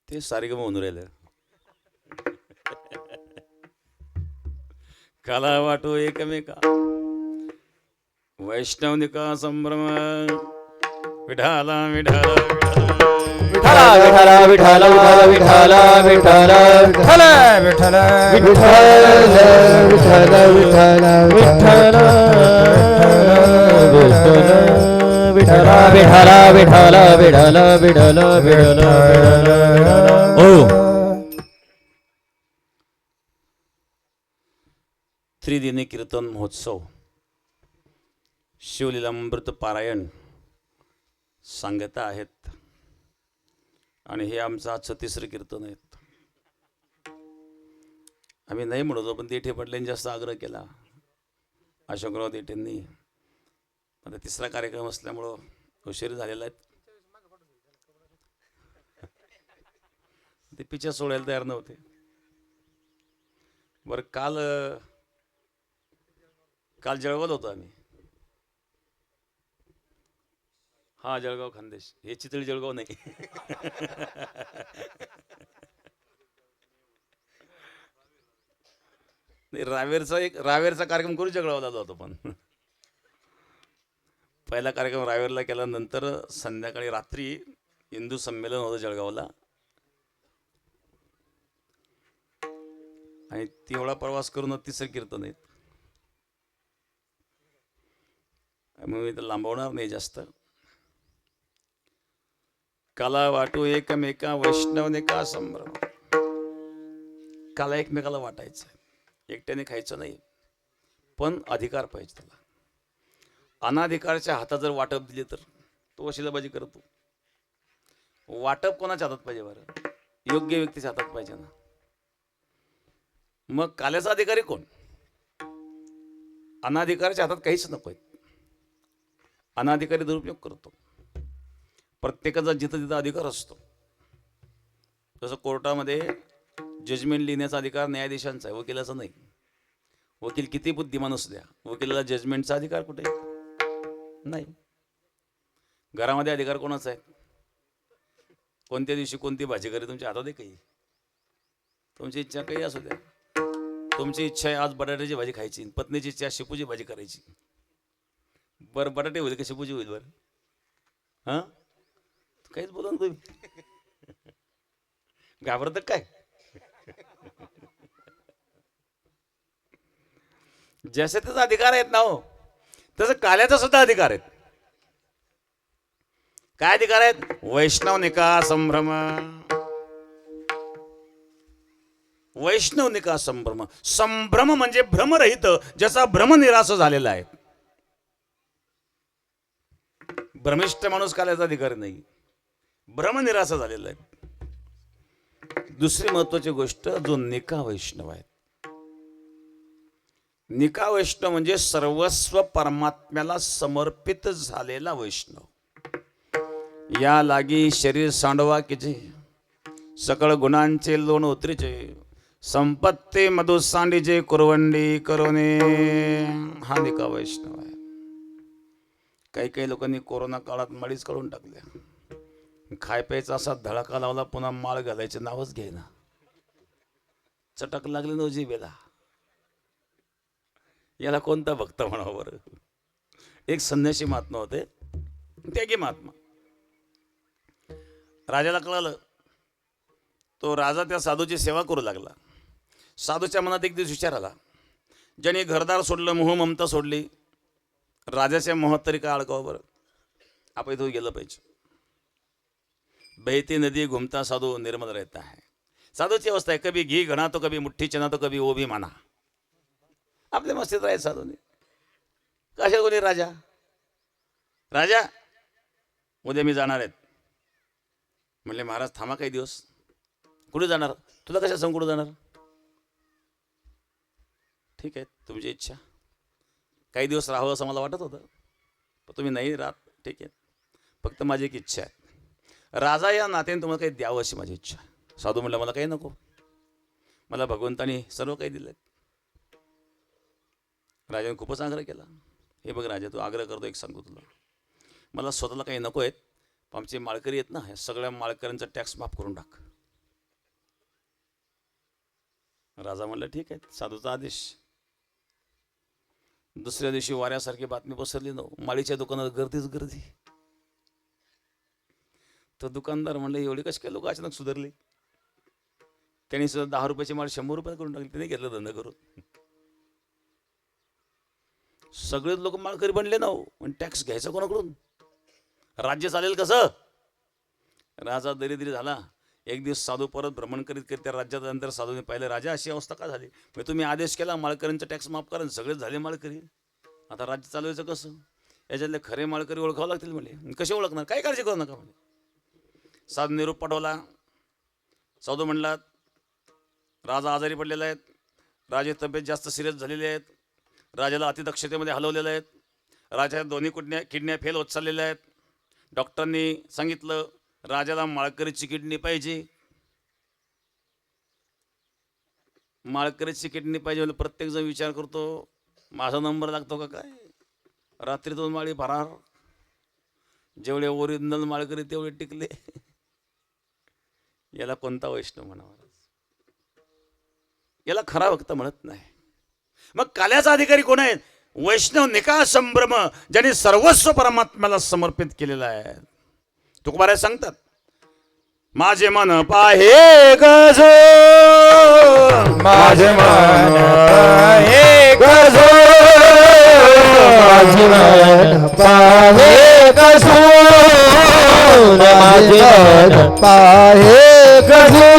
ते सारेगम होऊन राहिलं. काला वाटू एकमेका, वैष्णवनिका संभ्रम, विठाला विठाला विठाला विठाला विठाला विठाला विठाला विठ्ठल विठाला विठाला विठाला विठाला विठाला विठाला विठाला विठाला विठाला ओ त्रिदिनी कीर्तन महोत्सव शिवलीलामृत पारायण सांगता आहेत आणि हे आमचं आजचं तिसरं कीर्तन आहेत. आम्ही नाही म्हणतो पण देठे पाटलांनी जास्त आग्रह केला अशोकराव देठेंनी. आता तिसरा कार्यक्रम असल्यामुळं उशीर झालेला आहे. ते पिक्चर सोडायला तयार नव्हते. बरं काल जळगावला होतो आम्ही. हा जळगाव खानदेश, हे चितळी जळगाव नाही. रावेरचा कार्यक्रम करू जळगावला आलो होतो. पण पहिला कार्यक्रम रावेरला केल्यानंतर संध्याकाळी रात्री हिंदू संमेलन होतं जळगावला आणि तेवढा प्रवास करून तिसरं कीर्तन आहेत. मग मी तर लांबवणार नाही जास्त. काला वाटू एकमेका वैष्णवने का संभ्रम. काला एकमेकाला वाटायचं, एकट्याने खायचं नाही, पण अधिकार पाहिजे त्याला. अनाधिकारच्या हातात जर वाटप दिले तर तो वशिलाबाजी करतो. वाटप कोणाच्या हातात पाहिजे बरं? योग्य व्यक्तीच्या हातात पाहिजे ना. मग काल्याचा अधिकारी कोण? अनाधिकारच्या हातात काहीच नको. अनाधिकारी दुरुपयोग करतो. प्रत्येकाचा जिथं तिथं अधिकार असतो. जसं कोर्टामध्ये जजमेंट लिहिण्याचा अधिकार न्यायाधीशांचा आहे, वकिलाचा नाही. वकील किती बुद्धिमान असू द्या, वकिलाला जजमेंटचा अधिकार कुठे नाही. घरामध्ये अधिकार कोणाचा आहे? कोणत्या दिवशी कोणती भाजी करी तुमच्या हातात आहे काही? तुमची इच्छा काही असू द्या. तुमची इच्छा आहे आज बटाट्याची भाजी खायची, पत्नीची इच्छा शेपूची भाजी करायची. बरं बटाटे होईल का शेपूची होईल बरं? हां काहीच बोला ना तुम्ही. घाबरत काय? जसे त्याचा अधिकार आहेत ना हो, तसं काल्याचा सुद्धा अधिकार आहेत. काय अधिकार आहेत? वैष्णव निका संभ्रम. वैष्णव निका संभ्रम. संभ्रम म्हणजे भ्रमरहित, ज्याचा भ्रम निराश झालेला आहे. भ्रमिष्ठ माणूस काल्याचा अधिकार नाही, भ्रम निराश झालेला आहे. दुसरी महत्वाची गोष्ट, जो निका वैष्णव आहे. निका वैष्णव म्हणजे सर्वस्व परमात्म्याला समर्पित झालेला वैष्णव. या लागी शरीर सांडवा कीजे, सकळ गुणांचे लोण उतरीचे, संपत्ती मधु सांडीचे कुरवंडी करोने. हा निका वैष्णव आहे. काही लोकांनी कोरोना काळात माळीच काढून टाकल्या. खाय प्यायचा असा धडाका लावला, पुन्हा माळ घालायचे नावच घेईना. चटक लागली न जिभेला. याला कोणता भक्त म्हणावं बरं? एक संन्यासी महात्मा होते, त्यागी महात्मा. राजाला कळालं. तो राजा त्या साधूची सेवा करू लागला. साधूच्या मनात एक दिवस विचार आला, ज्याने घरदार सोडलं, मोह ममता सोडली, राजाच्या मोहात तरी काय अडकावं बरं? आपण इथं गेलं पाहिजे. बहती नदी घुमता साधू निर्मल रहता है. साधूची अवस्था आहे, कभी घी घणा तो कभी मुठ्ठी चना तो कभी वो भी माना. आपल्या मस्तीत राहायचं साधूने. कशा कोणी राजा उद्या मी जाणार आहेत. म्हणले महाराज थांबा काही दिवस. कुठे जाणार? तुला कशा सांग कुठे जाणार? ठीक आहे तुमची इच्छा. काही दिवस राहावं असं मला वाटत होतं, पण तुम्ही नाही राहत. ठीक आहे, फक्त माझी एक इच्छा आहे. राजा या नात्याने तुम्हाला काही द्यावं अशी माझी इच्छा. साधू म्हणलं मला काही नको, मला भगवंतानी सर्व काही दिलं. राजाने खूपच आग्रह केला. हे बघ राजा, तू आग्रह करतो, एक सांगतो तुला, मला स्वतःला काही नको आहेत, आमचे माळकरी आहेत ना, ह्या सगळ्या माळकऱ्यांचा टॅक्स माफ करून टाक. राजा म्हणलं ठीक आहे, साधूचा आदेश. दुसऱ्या दिवशी वाऱ्यासारखी बातमी पसरली ना, माळीच्या दुकानात गर्दीच गर्दी. तो दुकानदार म्हणलं एवढे कसे काय लोक अचानक सुधारले. त्यांनी सुद्धा 10 रुपयाची माळ 100 रुपये करून टाकली. त्याने घेतलं धंदा करून. सगळेच लोक माळकरी बनले ना हो. पण टॅक्स घ्यायचा कोणाकडून? राज्य चालेल कसं? राजा दरिद्री झाला. एक दिवस साधू परत भ्रमण करीत करीत त्या राज्यात नंतर साधूने पाहिलं, राजा अशी अवस्था का झाली? म्हणजे तुम्ही आदेश केला माळकऱ्यांचा टॅक्स माफ करा, सगळेच झाले माळकरी, आता राज्य चालवायचं कसं? याच्यातले खरे माळकरी ओळखावं लागतील म्हणे. कसे ओळखणार? काय काळजी करू नका म्हणे. साधू निरोप पाठवला. साधू म्हणलात राजा आजारी पडलेला आहेत, राजे तब्येत जास्त सिरियस झालेली आहेत, राजाला अतिदक्षतेमध्ये हलवलेलं आहेत, राजाच्या दोन्ही किडन्या फेल होत चाललेल्या आहेत. डॉक्टरांनी सांगितलं राजाला माळकरीची किडनी पाहिजे. माळकरीची किडनी पाहिजे म्हणजे प्रत्येक जण विचार करतो माझा नंबर लागतो का काय? रात्री 2 माळी फरार. जेवढे ओरिजिनल माळकरी तेवढे टिकले. याला कोणता वैष्णव म्हणावा? याला खरा भक्त म्हणत नाही. मग काल्याचा अधिकारी कोण आहेत? वैष्णव निका संभ्रम, ज्यांनी सर्वस्व परमात्म्याला समर्पित केलेलं आहे. तुकोबाराय सांगतात माझे मन पाहे गजो, माझे मन पाहे गजो, माझे मन पाहे गजो, माझे मन पाहे गजो,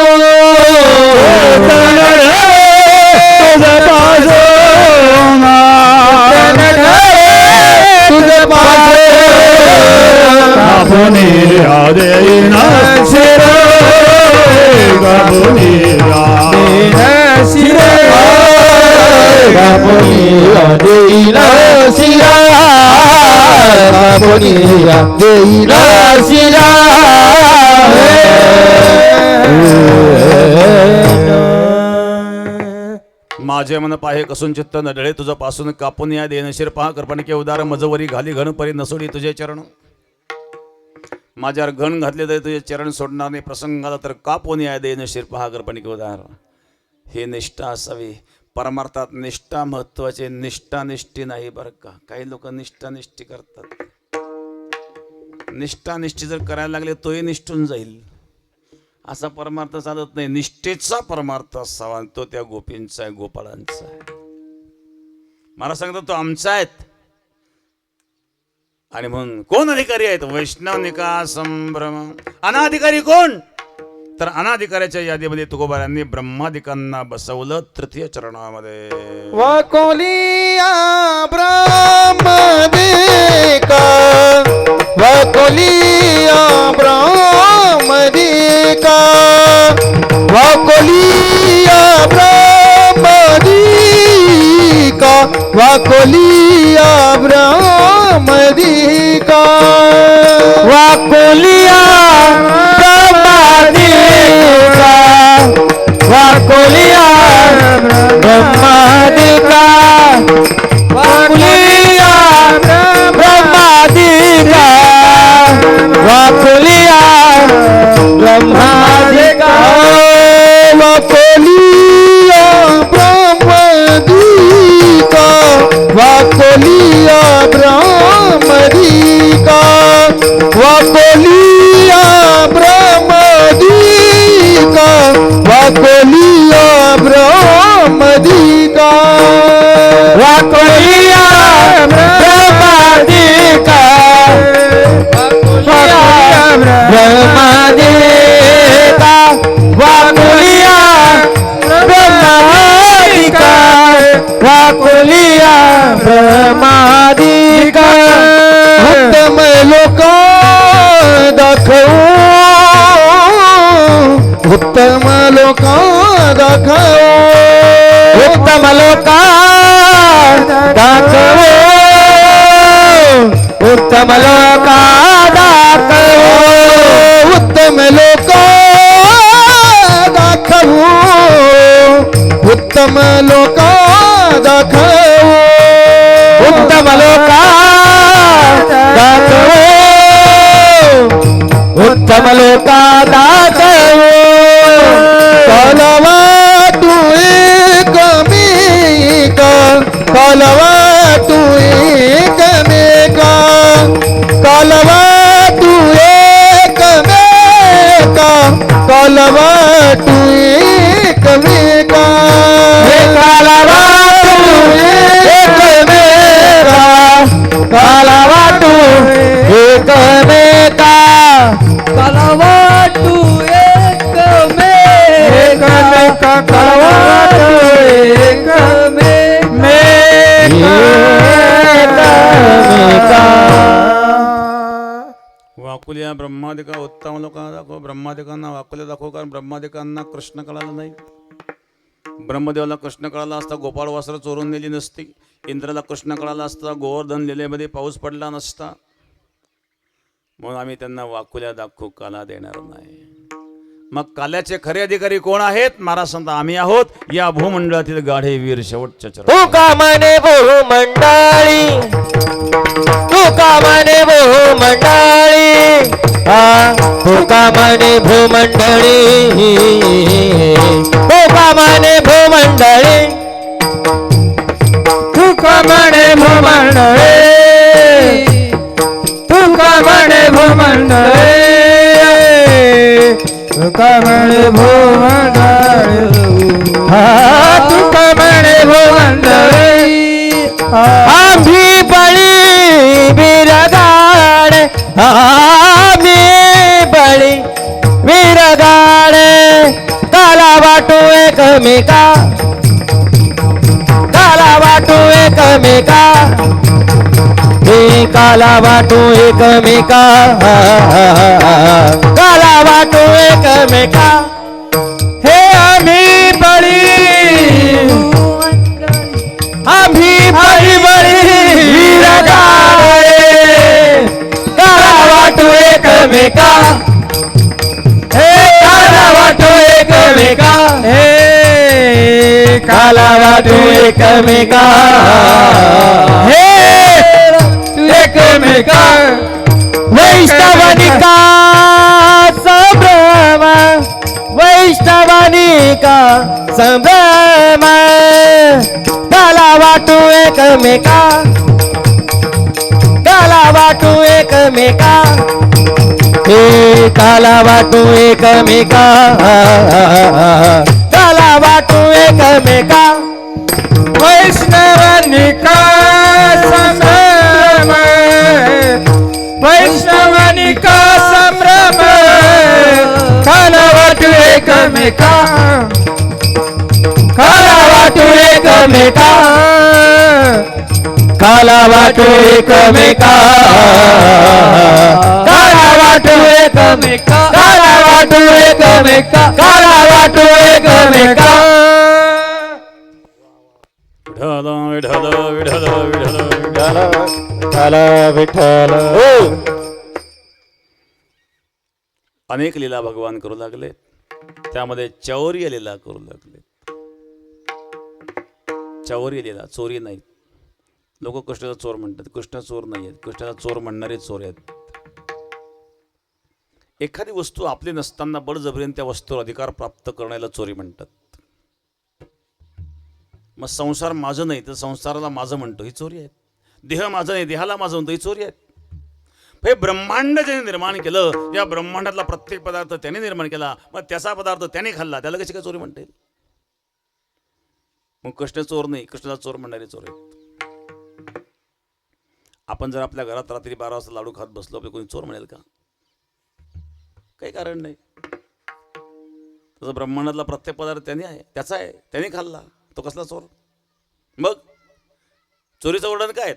तुझ पाजे गाभुनिया देईना शिरे, गाभुनिया शिरे, गाभुनिया देईना शिरा, गाभुनिया देईना शिरा. माझे मन पाहे कसून चित्त नडळे, तुझं पासून कापून या देन शिर पहा कर्पणिके उदार मजवरी घाली घण परी नसोडी तुझे चरण. माझ्यावर घण घातले तरी तुझे चरण सोडणार नाही, प्रसंगाला तर कापून या देन शिर पहा कर्पणिके उदार. हे निष्ठा असावी. परमार्थात निष्ठा महत्वाची, निष्ठा निष्ठी नाही बरं का. काही लोक निष्ठा निष्ठी करतात. निष्ठा निष्ठी जर करायला लागले तोही निष्ठून जाईल. असा परमार्थ चालत नाही. निष्ठेचा परमार्थ असावा, तो त्या गोपींचा आहे, गोपाळांचा आहे. मला सांगतो तो आमचा आहेत. आणि म्हणून कोण अधिकारी आहेत? वैष्णव निका संभ्रम. अनाधिकारी कोण? तर अनाधिकाऱ्याच्या यादीमध्ये तुकोबारांनी ब्रह्मादिकांना बसवलं तृतीय चरणामध्ये. वकोलिया ब्रह्मदिका, वकोलिया ब्रह्मदिका, वकोलिया ब्रह्मदिका, वकोलिया ब्रह्मदिका, वकोलिया ब्रह्मदिका, वकोलिया ब्रह्मदिका, वकोलिया ब्रह्मदिका, वकोलिया ब्रह्मदिका, वकोलिया ब्रह्मदिका, वकोलिया ब्रह्मदिका, वकोलिया ब्रह्मदिका, वकोलिया ब्रह्मदिका, वकोलिया ब्रह्मदिका, ब्रह्मदिका, वकोलिया ब्रह्मदिका, वकोलिया ब्रह्मदिका. उत्तम लोक दाखवू, उत्तम लोक दाखवू, उत्तम लोक दाखवू, उत्तम लोक दाखवू, उत्तम लोक दाखवू, उत्तम लोक दाखवू, उत्तम लोक दाखवू, उत्तम लोक दाखवू. कलवा तू एकमेक, कलवा तू एकमेक, कलवा तू एकमेक, वाटू एकमेका काला वाटू एकमेका काला वाटू एकमेका काला वाटू एकमेका काला वाटू वाकुल्या ब्रह्मादिका उत्तम लोकांना दाखव, ब्रह्मादिकांना वाकुल्या दाखव, कारण ब्रह्मादिकांना कृष्ण कळाला नाही. ब्रह्मदेवाला कृष्ण कळाला असता गोपाळ वस्त्र चोरून नेली नसती. इंद्राला कृष्ण कळाला असता गोवर्धन लिलेमध्ये पाऊस पडला नसता. म्हणून आम्ही त्यांना वाकुल्या दाखवू, काला देणार नाही. मग काल्याचे खरे अधिकारी कोण आहेत? महाराज सांगता आम्ही आहोत, या भूमंडळातील गाढे वीर शेवटच्या चरण. तू का म्हणे भूमंडळी, तू का म्हणे भूमंडळी, तू का म्हणे भूमंडळी, तू का म्हणे भूमंडळी, तू का म्हणे भूमंडळी, तू का म्हणे भूमंडळी, तू का म्हणे भूमंडळी, तू का म्हणे भूमंडळी, आम्ही बळी बिरगाडे, आम्ही बळी बिरगाडे, काला वाटू एकमेका, काला वाटू एकमेका, हे काला वाटू एकमेका, काला वाटू एकमेका, हे आम्ही बळी, आम्ही बळी बळी वीरगाडे, काला वाटू एकमेका, हे काला वाटू एकमेका, हे काला वाटू एकमेका, हे एकमेका, वैष्णवानिका संभ्रम, वैष्णवानिका संभ्रम, काला वाटू एकमेका, काला वाटू एकमेका, हे काला वाटू एकमेका, काला वाटू एकमेका, वैष्णवानिका संभ्रम, वैष्णवानिका संभ्रम, काला वाटू एकमेका, काला वाटू एकमेका, काला वाटू एकमेका, काला वाटू एकमेका, काला वाटू एकमेका, काला वाटू एकमेका. विठ्ठल विठ्ठल विठ्ठल विठ्ठल. विठ्ठल अनेक लीला भगवान करू लागले, त्यामध्ये चौर्य लीला करू लागले. चौर्य लीला, चोरी नाही. लोक कृष्णाचा चोर म्हणतात, कृष्ण चोर नाही आहेत, कृष्णाचा चोर म्हणणारे चोर आहेत. एखादी वस्तू आपली नसताना बळजबरीने त्या वस्तूवर अधिकार प्राप्त करण्याला चोरी म्हणतात. मग संसार माझं नाही तर संसाराला माझं म्हणतो, ही चोरी आहे. देह माझं नाही, देहाला माझं म्हणतो, ही चोरी आहे. हे ब्रह्मांड ज्याने निर्माण केलं, या ब्रह्मांडातला प्रत्येक पदार्थ त्याने निर्माण केला, मग त्याचा पदार्थ त्याने खाल्ला, त्याला कशी काय चोरी म्हणता येईल? मग कृष्ण चोर नाही, कृष्णाला चोर म्हणणारे चोर आहेत. आपण जर आपल्या घरात रात्री 12 वाजता लाडू खात बसलो, आपले कोणी चोर म्हणेल का? काही कारण नाही. तसं ब्रह्मांडातला प्रत्येक पदार्थ त्याने आहे, त्याचा आहे, त्याने खाल्ला, तो कसला चोर? मग चोरीचं वर्णन काय?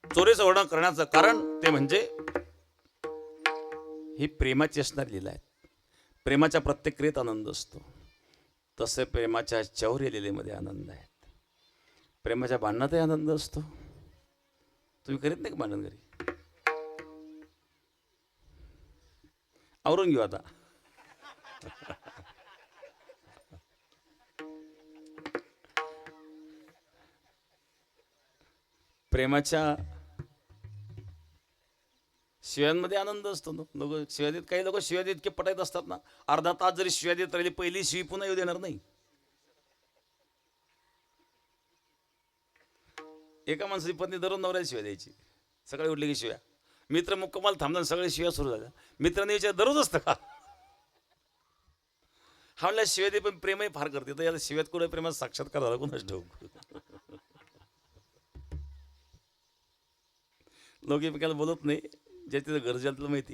चोरीचं वर्णन करण्याचं कारण ते म्हणजे ही प्रेमाची असणारी लीला आहे. प्रेमाच्या प्रत्येक क्रियेत आनंद असतो, तसे प्रेमाच्या चौर्य लीलेमध्ये आनंद आहे. प्रेमाच्या भांडणातही आनंद असतो. तुम्ही करीत नाही का भांडण घरी? आवरून घेऊ आता. प्रेमाच्या शिव्यांमध्ये आनंद असतो. लोक शिव्या देत, काही लोक शिव्या देत इतके पटायत असतात ना, अर्धा तास जरी शिव्या देत राहिली, पहिली शिवी पुन्हा येऊ देणार नाही. एका माणसाची पत्नी दररोज नवऱ्याला शिव्या द्यायची. सकाळी उठली की शिव्या. मित्र मुक्कामाला थांबला, सगळे शिव्या सुरू झाल्या. मित्राने विचार दररोज असतं का? हा म्हणला शिव्यात पण प्रेमही फार करते, तर याला शिव्यात कुठे प्रेमात साक्षात्कार झाला कोणाच ठाऊक. लोक एकमेकाला बोलत नाही, जे तिथं गरजेला माहिती.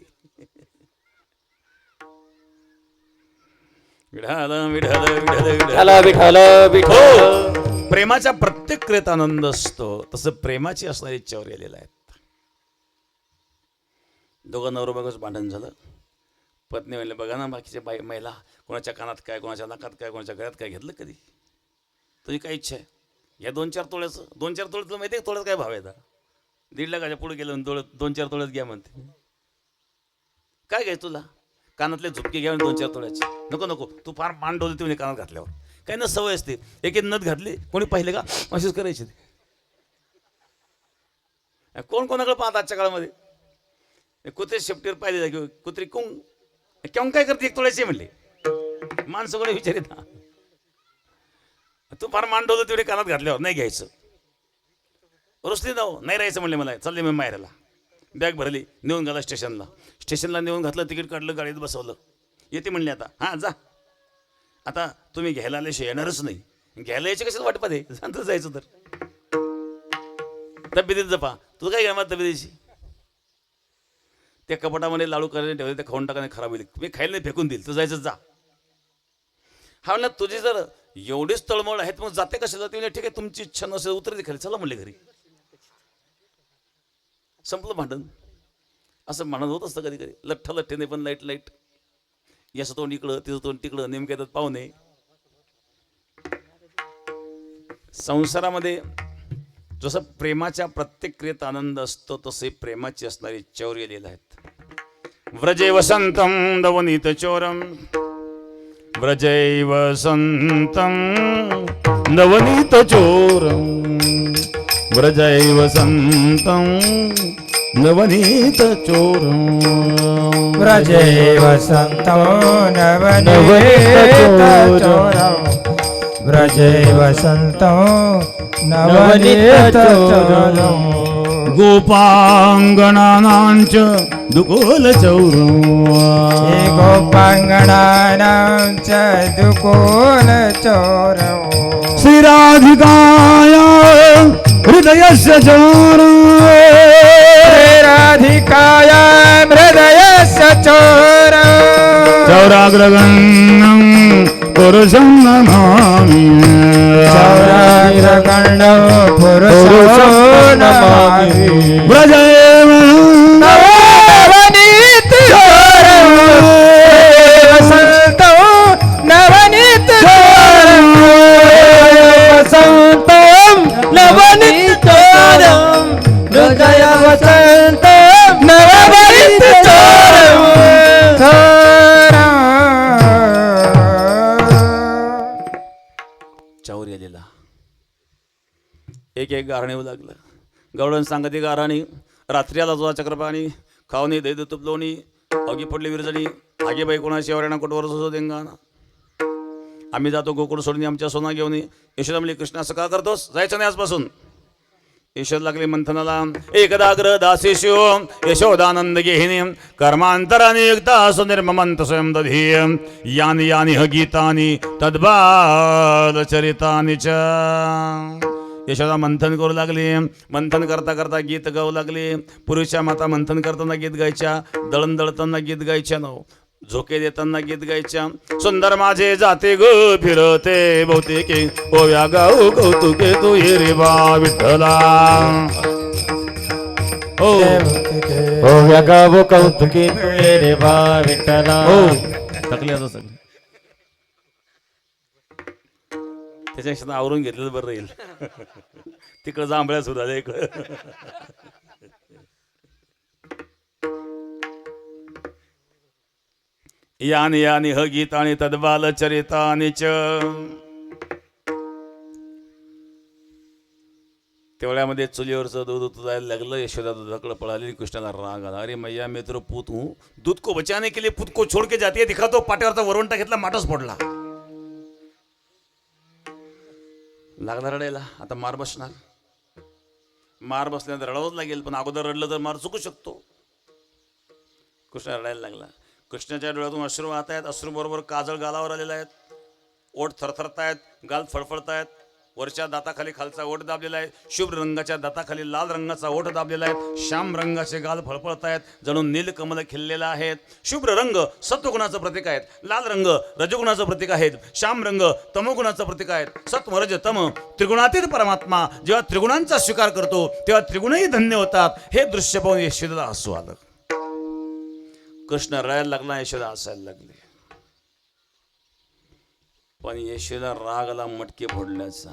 विठाल विठाल विठाल विठ्ठल विठ्ठल हो, प्रेमाच्या प्रत्येक क्रियेत आनंद असतो, तसं प्रेमाची असणारी इच्छावर गेलेला आहेत. दोघं नवरा बायकोचं भांडण झालं. पत्नी म्हणले, बघा ना बाकीच्या महिला कोणाच्या कानात काय, कोणाच्या नाकात काय, कोणाच्या गळ्यात काय घेतलं कधी? तुझी काय इच्छा आहे? या 2-4 तोळ्याचं, 2-4 तोळे तुला माहिती आहे तोळ्यात काय भाव आहे? 1.5 लाखाच्या पुढे गेलं 2-4 तोळ्यात घ्या म्हणते. काय घ्याय तुला? कानातले झुपके घ्या 2-4 तोळ्याचे. नको नको, तू फार मान डोलते म्हणे कानात घातल्यावर. काही ना सवय असते, एक नथ घातली कोणी पाहिले का अशीच करायची. कोण कोणाकडे पाहत आजच्या काळामध्ये? कुत्रे शेपटीवर पाहिले जा, कुत्री कोण केव्हा काय करते 1 तोळ्याचे म्हणले. माणसं कोणी विचारित ना, तू फार मान डोलते तेवढे कानात घातल्यावर नाही घ्यायचं. रुसली जाऊ नाही राहायचं म्हणले, मला चालले मी माहेराला. बॅग भरली, नेऊन गेला स्टेशनला नेऊन घातलं, तिकीट काढलं, गाडीत बसवलं. येते म्हणले आता. हां जा, आता तुम्ही घ्यायला आल्याशिवाय येणारच नाही. घ्यायला यायचे कशाला वाटपात आहे, सांगत जायचं तर. तब्येतीत जपा, तुझं काय घ्या मला तब्येतीची. त्या कपाटामध्ये लाडू करायला ठेवले, ते खाऊन टाकाने खराब होईल, मी खायला नाही फेकून देईल, तू जायचं जा. हा म्हणलं तुझी जर एवढीच तळमळ आहेत मग जाते कशाला? ते ठीक आहे, तुमची इच्छा नसेल उतरते खाली, चला म्हणले घरी. संपलं भांडण. असं भांडण होत असतं कधी कधी, लठ्ठ लठ्ठेने पण लाईट लाईट, याचं तोंड इकडं तिचं तोंड तिकडं, नेमक्या त्यात पाहुणे. संसारामध्ये जसं प्रेमाच्या प्रत्येक क्रियेत आनंद असतो, तसे प्रेमाची असणारी इच्छावर गेलेले आहेत. व्रजे वसंतम दवनीत चोरम, व्रजै वसंतम नवनीत चोरम, व्रजै वसंतम नवनीत चोरम, व्रजे वसंतो नवनीत चोरम, व्रजे वसंतो नवनीत चोरम, गोपांगणानांच दुकोल चौरम, गोपांगणानांच दुकोल चोरम, श्रीराधिकाया हृदयस्य चोरम, राधिकाया हृदयस्य चोरम, चौराग्रगण्यं पुरुषं नमामि, चौराग्रगण्यं पुरुषं नमामि, व्रजेव नवनीत चोरम, वसंतो नवनीत चोरम, वसंतं नवनीत चोरम, हृदय वसंतं नवनीत चोरम, चावर गेलेला. एक एक गारणे लागलं. गवळण सांगते गाराणी, रात्री आला तुझा चक्रपाणी, खावणी दैद तुपलोणी, अगी पडली विरजणी, आगे बाई कोणाशी वरणा कोटवर असो देंगाना. आम्ही जातो गोकुळ सोडून आमच्या सोना घेऊन. यशोदा म्हणली, कृष्णा असं का करतोस? जायचं नाही आजपासून. यशोद लागली मंथनाला, एकदाग्र दासेशो यशोदानंद गेहिनी, कर्मांतराने एकदा सुनिर्ममंत स्वयं दधीय, यानी यानी ह गीतानी तद्बाल चरितानी च. यशोदा मंथन करू लागली. मंथन करता करता गीत गाऊ लागली. पुरुषा माता मंथन करताना गीत गायच्या, दळण दळताना गीत गायच्या, झोके देताना गीत गायच्या. सुंदर माझे जाते ग फिरते बहुतेके, ओव्या गाऊ कौतुके तू ये रे बा विठ्ठला. हो ओव्या गावो कौतुकी रे बा विठ्ठला. थकले आता सगळं. त्याच्या आवरून घेतलेलं बरं राहील. तिकडं जांभळ्या सुद्धा इकडं. यानी यानी ह गीतानी तद्बाल चरितानी च. तेवढ्यामध्ये चुलीवरचं दूध उतरायला लागलं. यशोदा दुधाकडे पळाली. कृष्णाला राग आला. अरे मैया मी तर पूत हूँ, दूध को बचाने के लिए पूत को छोड़ के जाती है. दिखातो पाट्यावरचा वरवंटा घेतला, माटच फोडला. लागला रडायला. आता मार बसणार. मार बसल्यानंतर रडावंच लागेल, पण अगोदर रडलं तर मार चुकू शकतो. कृष्णा रडायला लागला. कृष्णाच्या डोळ्यातून अश्रू वाहत आहेत. अश्रूबरोबर काजळ गालावर आलेला आहेत. ओठ थरथरतायत, गाल फळफळतायत. वरच्या दाताखाली खालचा ओठ दाबलेला आहे. शुभ्र रंगाच्या दाताखाली लाल रंगाचा ओठ दाबलेला आहे. श्याम रंगाचे गाल फळफळतायत, जणू नीलकमल खिललेला आहेत. शुभ्र रंग सत्वगुणाचं प्रतीक आहेत. लाल रंग रजगुणाचं प्रतीक आहेत. श्याम रंग तमोगुणाचं प्रतीक आहेत. सत्व रज तम त्रिगुणातीत परमात्मा जेव्हा त्रिगुणांचा स्वीकार करतो तेव्हा त्रिगुणही धन्य होतात. हे दृश्य पाहून यशोदेला हसू आलं. कृष्ण रडायला लागला, यशोदा हसायला लागली. पण यशोदा राग आला मटके फोडण्याचा.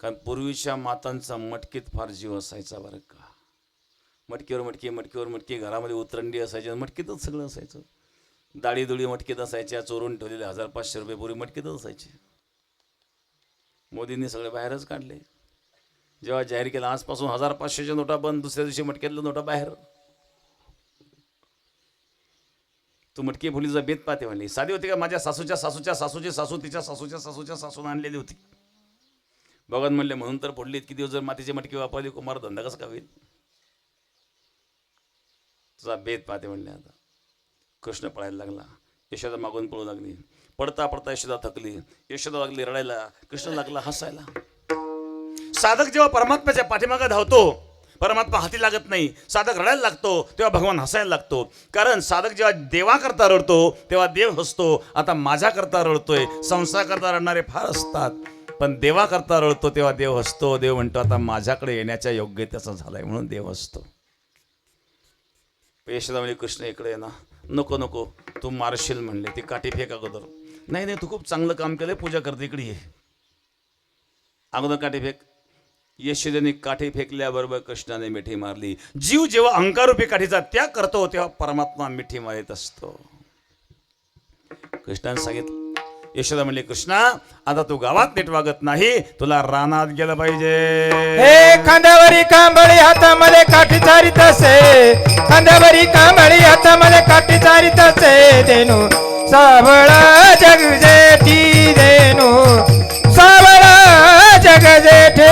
कारण पूर्वीच्या मातांचा मटकीत फार जीव असायचा बरं का. मटकीवर मटकी, मटकीवर मटकी, घरामध्ये उतरंडी असायची, मटकीतच सगळं असायचं. दाढी मटकीत असायच्या, चोरून ठेवलेले 1500 रुपये पूर्वी मटकीतच असायचे. मोदींनी सगळे बाहेरच काढले. जेव्हा जाहीर केलं आजपासून 1500च्या नोटा बंद, दुसऱ्या दिवशी मटक्यातल्या नोटा बाहेर. तू मटकी फुलीचा बेत पाहते म्हणली. साधी होती का? माझ्या सासूच्या सासूच्या सासूची सासू तिच्या सासूच्या सासूच्या सासून आणलेली होती. भगवान म्हणले म्हणून तर फोडली. इतकी दिवस जर मातीची मटकी वापरली कुमार धंदा कसा का होईल? तुझा बेत पाहते म्हणले. आता कृष्ण पळायला लागला, यशोदा मागून पळू लागली. पडता पडता यशोदा थकली. यशोदा लागली रडायला, कृष्ण लागला हसायला. साधक जेव्हा परमात्म्याच्या पाठीमागे धावतो परमात्मा हाती लागत नाही. साधक रडायला लागतो तेव्हा भगवान हसायला लागतो. कारण साधक जेव्हा देवाकरता रडतो तेव्हा देव हसतो. आता माझ्याकरता रडतोय. संसाराकरता रडणारे फार असतात, पण देवाकरता रडतो तेव्हा देव हसतो. देव म्हणतो आता माझ्याकडे येण्याच्या योग्यतेचा झालाय म्हणून देव हसतो. यशोदा म्हणजे कृष्ण इकडे ये ना. नको नको तू मारशील म्हणले. ती काठी फेक अगोदर. नाही नाही तू खूप चांगलं काम केलंय, पूजा करते, इकडे ये. अगोदर काठी फेक. यशोदेने काठी फेकल्याबरोबर कृष्णाने मिठी मारली. जीव जेव्हा अहंकारूपी काठीचा त्याग करतो तेव्हा परमात्मा मिठी मारित असतो. कृष्णाने सांगितलं. यशोदा म्हणली कृष्णा आता तू गावात नीट वागत नाही, तुला रानात गेलं पाहिजे. हे खांद्यावरी कांबळी हातामध्ये काठी चारित असे. खांद्यावरी कांबळी हातामध्ये काठी चारित असे. देणू सावळा जग जेठी, देणू सावळा जग जेठे.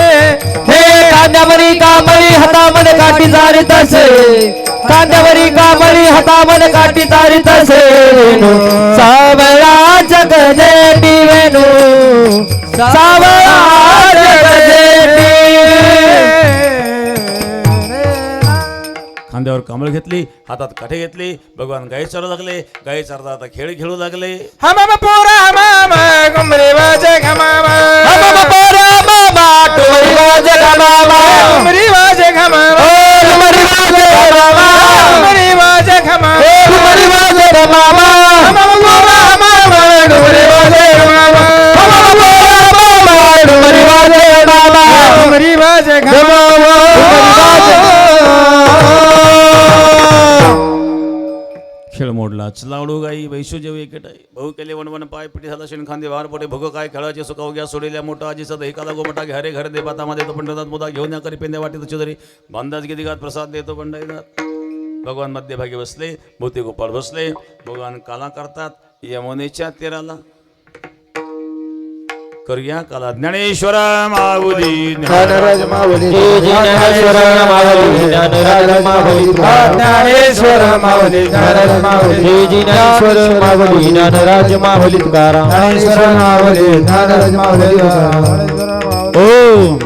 हे कांद्यावरी कांबळी हातामध्ये काठी चारित असे. कांद्यावरी कांबळी हातामध्ये काठी चारित असे. सावळा जग जेठी, वेणू सावळा जग जेठी. खांद्यावर कांबळ घेतली, हातात काठी घेतली. भगवान गाई चालू लागले. गाई चारता आता खेळ खेळू लागले. हमाम पोरा हमाम घुमरे वाजे घमामा. हमाम पोरा मामा डुमरी वाजे घमामा. घुमरी वाजे घमामा. डुमरी वाजे घमामा. घुमरी वाजे घमामा. डुमरी वाजे घमामा. हमाम पोरा हमाम घुमरे वाजे घमामा. हमाम पोरा मामा डुमरी वाजे घमामा. घुमरी वाजे घमामा. खेळ मोडला. चलावडू गाई वैशू जेव एकटाई. भाऊ केले वनवन पाय पिठी झाला शेण खांदे वार पडे. भोग काय खेळाचे सुखाव घ्या सोडेल्या मोठा आजी सद एकाला गोमटा घ्या रे घर दे बातामध्ये तो पंढरनाथ मोदा घेऊन या करी पेंदे वाटी तुझी बांधाच गिदी गात प्रसाद देतो पंढरीनाथ. भगवान मध्यभागी बसले, भोवती गोपाळ बसले. भगवान काला करतात यमुनेच्या तीराला. करूया काला. ज्ञानेश्वर माऊली ज्ञानराज माऊली. ज्ञानेश्वर माऊली. ज्ञानराज माऊली. ज्ञानेश्वर माऊली. ज्ञानराज माऊली. ज्ञानेश्वर माऊली. ज्ञानराज माऊली तुकाराम. ज्ञानेश्वर माऊली. ज्ञानराज माऊली. ओम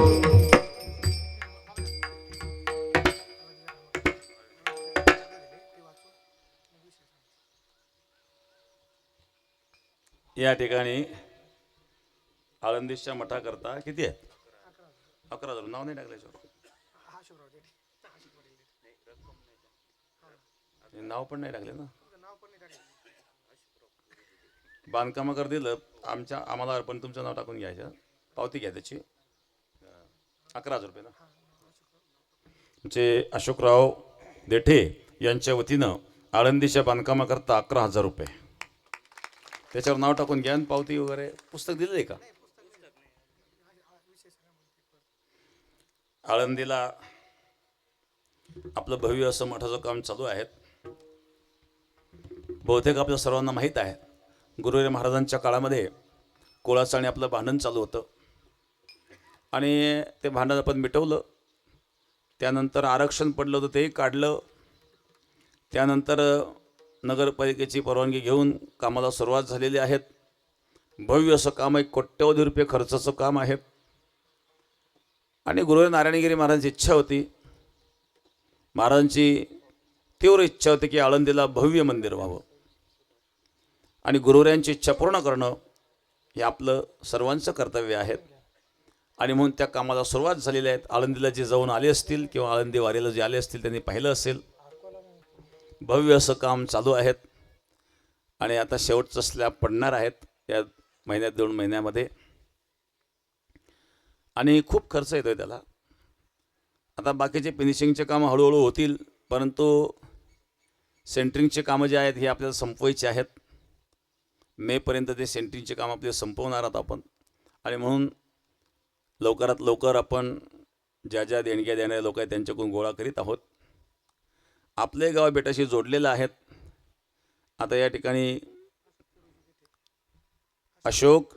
या ठिकाणी आळंदीच्या मठाकरता किती आहेत? 11,000. नाव नाही टाकले. नाव पण नाही टाकले ना. बांधकामाकर दिलं आम्हाला अर्पण. तुमचं नाव टाकून घ्यायचं. पावती घ्या त्याची. 11,000 रुपये ना. आमचे अशोकराव देठे यांच्या वतीनं आळंदीच्या बांधकामाकरता 11,000 रुपये. त्याच्यावर नाव टाकून घ्या. पावती वगैरे पुस्तक दिलं आहे का? आळंदीला आपलं भव्य असं मठाचं काम चालू आहे. बहुतेक आपल्या सर्वांना माहीत आहे गुरुवारी महाराजांच्या काळामध्ये कोळाचं आपलं भांडण चालू होतं आणि ते भांडण आपण मिटवलं. त्यानंतर आरक्षण पडलं होतं तेही काढलं. त्यानंतर नगरपालिकेची परवानगी घेऊन कामाला सुरुवात झालेली आहेत. भव्य असं काम आहे, कोट्यवधी रुपये खर्चाचं काम आहे. आणि गुरुदेव नारायणगिरी महाराजांची इच्छा होती, महाराजांची तीव्र इच्छा होती की आळंदीला भव्य मंदिर व्हावं. आणि गुरुवर्यांची इच्छा पूर्ण करणं हे आपलं सर्वांचं कर्तव्य आहे. आणि म्हणून त्या कामाला सुरुवात झालेली आहे. आळंदीला जे जाऊन आले असतील किंवा आळंदी वारीला जे आले असतील त्यांनी पाहिलं असेल, भव्य असं काम चालू आहेत. आणि आता शेवटचं स्लॅब पडणार आहेत या महिन्यात 2 महिन्यामध्ये. आणि खूप खर्च येतो त्याला. आता बाकीचे फिनिशिंगचे कामं हळूहळू होतील, परंतु सेंटरिंगचे कामं जे आहेत हे आपल्याला संपवायचे आहेत. मेपर्यंत ते सेंटरिंगचे काम आपले संपवणार आहोत आपण. आणि म्हणून लवकरात लवकर आपण ज्या ज्या देणग्या देणारे लोक आहेत त्यांच्याकडून गोळा करीत आहोत. आपले गाव बेटाशी जोडलेलं आहेत. आता या ठिकाणी अशोक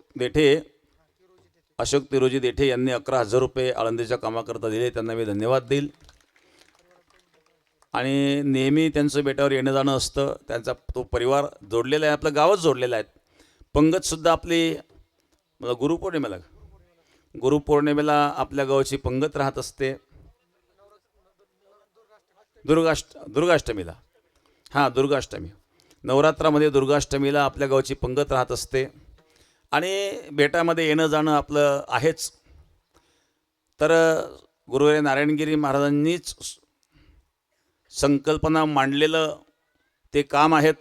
तिरोजी देठे यांनी 11,000 रुपये आळंदीच्या कामाकरता दिले. त्यांना मी धन्यवाद देईल. आणि नेहमी त्यांचं बेटावर येणं जाणं असतं. त्यांचा तो परिवार जोडलेला आहे, आपलं गावच जोडलेलं आहे. पंगतसुद्धा आपली गुरुपौर्णिमेला आपल्या गावाची पंगत राहत असते. दुर्गाष्टमीला दुर्गाष्टमी नवरात्रामध्ये दुर्गाष्टमीला आपल्या गावाची पंगत राहत असते. आणि बेटामध्ये येणं जाणं आपलं आहेच. तर गुरुदेव नारायणगिरी महाराजांनीच संकल्पना मांडलेलं ते काम आहेत.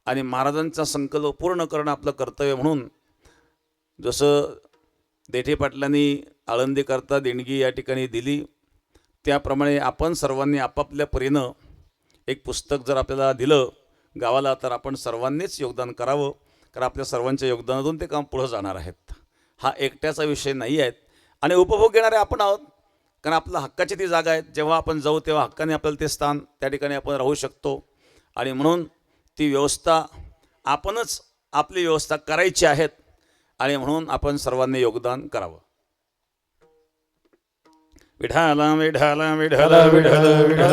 आणि महाराजांचा संकल्प पूर्ण करणं आपलं कर्तव्य म्हणून जसं देठे पाटलांनी आळंदीकरता देणगी या ठिकाणी दिली, त्याप्रमाणे आपण सर्वांनी आपापल्या परीनं एक पुस्तक जर आपल्याला दिलं गावाला, तर आपण सर्वांनीच योगदान करावं. कारण आपल्या सर्वांच्या योगदानातून ते काम पुढं जाणार आहेत. हा एकट्याचा विषय नाही आहे. आणि उपभोग घेणारे आपण आहोत, कारण आपलं हक्काची ती जागा आहे. जेव्हा आपण जाऊ तेव्हा हक्काने आपल्याला ते स्थान त्या ठिकाणी आपण राहू शकतो. आणि म्हणून ती व्यवस्था आपणच आपली व्यवस्था करायची आहेत. आणि म्हणून आपण सर्वांनी योगदान करावं. विठाला विठाला विठाला विठाला विठाला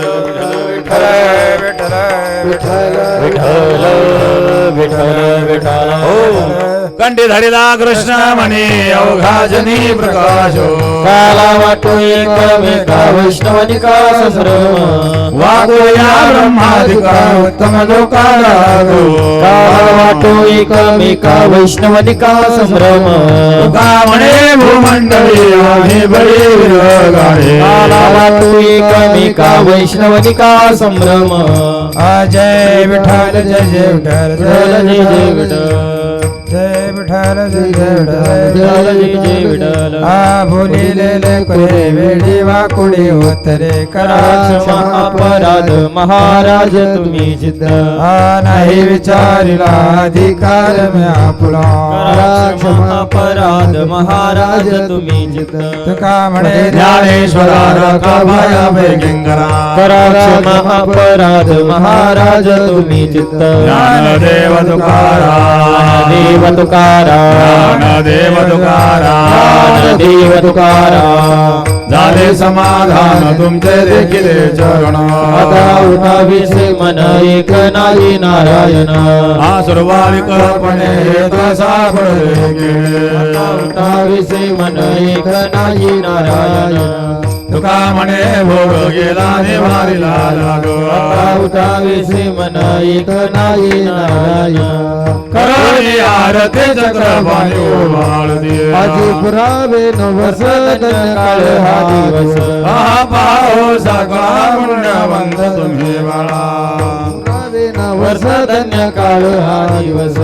विठाला कंठी धरिला कृष्ण म्हणे अवघाजनी प्रकाशो काला वाटो एकमेका वैष्णवनिका संभ्रम वागोया ब्रह्मादिका उत्तम लोकाला गो काला वाटो एकमेका वैष्णवनिका संभ्रम तुका म्हणे भूमंडळी आम्ही बळी विरगाळे काला वाटो एकमेका वैष्णवनिका संभ्रम जय विठ्ठल जय जय विठ्ठल जय जय विठ्ठल जय विठ्ठल जय जय जय विठ्ठल आ बोलिलेले करे वेडी वाकुडी उत्तरे करा क्षमा अपराध महाराज तुम्ही जिद्द आ नाही विचारिला अधिकार म्या पुला क्षमा अपराध महाराज तुम्ही जिद्द तुका म्हणे ज्ञानेश्वरा रका भया भयंकरा करा क्षमा अपराध महाराज तुम्ही जिद्द ज्ञानदेव तुकाराम देव तुकाराम ज्ञानदेव तुकाराम देव तुकाराम झाले समाधान तुमचे देखील चरण आता उठाविसे मन एक नाही नारायण हा सर्वाधिकपणे तसा उठाविसे मन एक नाही नारायण तुका म्हणे भोग गेला निवारीला लागो उठाविसे मन एक नाही नारायण करोनी आरती चक्रपाणी उभाळ दे आजी पुरावे नवस काळ हा दिवस हा पाहो सगळा पुण्यवंत तुम्ही बाळा पुरावे नवस धन्य काळ हा दिवस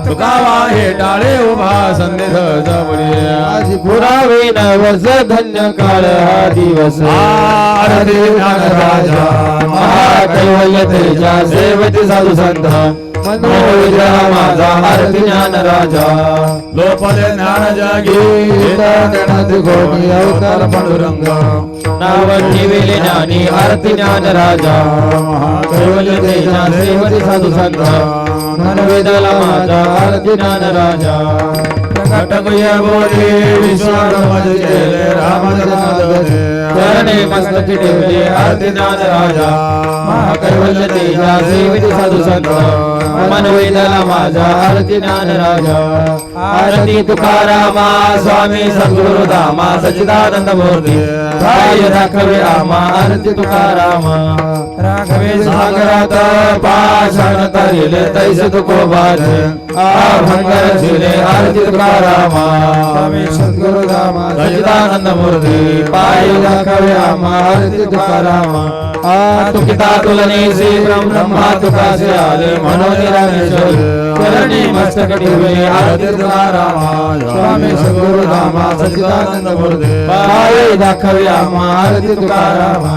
तुका वाहे टाळे उभा संदेह जवळी आजी पुरावे नवस धन्य काळ हा दिवस आरती ज्ञानराजा महाकैवल्य तेजा सेवती साधू संत मनोविजय माझा आरती ज्ञान राजा लोपले ज्ञान जागी गणत गोटी अवतार पांडुरंग नाव ठेविले ज्ञानी आरती ज्ञान राजा कैवल्य तेजा सेवती साधू संत मनोविदला माझा आरती ज्ञान राजा घटक बोली विश्वास केले रामचंद्र चरणे मस्तकी ठेवले आरती ज्ञान राजा महाकैवल्य तेजा सेवित साधू संत मन वेदला माझा आरती ज्ञान राजा आरती तुकारामा स्वामी सद्गुरु धामा सच्चिदानंद मूर्ती काय राखवे आमा आरती तुकारामा राघवे सागरात पाषाण तरिले तैसे तुकोबाज भंगर शिले आरती तुकारामा स्वामी सद्गुरु धामा सच्चिदानंद मूर्ती पाय राखवे आमा आरती तुकारामा तुकिता तुलने से ब्रह्मा तुकासे आले मनोनिरामेश्वर चरणी मस्तक ठेवले आरती तुकारामा स्वामी सद्गुरु धामा सच्चिदानंद मूर्ती पाय दाखवे आम्हा आरती तुकारामा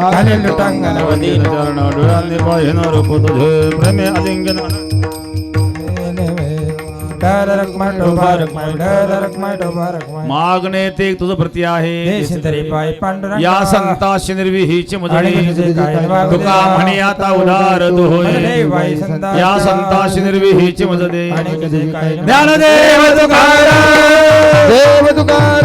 आले लुटांगणवती चरण डोळ्यांनी पाहिन रूप तुझे प्रेमे अलिंगन मागणे ते तुझ प्रती आहे या संताशी निर्विहीची मुजणे तुका म्हणे आता उदार तू होय या संताशी निर्विहीची मुजदे ज्ञानदेव तुकाराम देव तुकाराम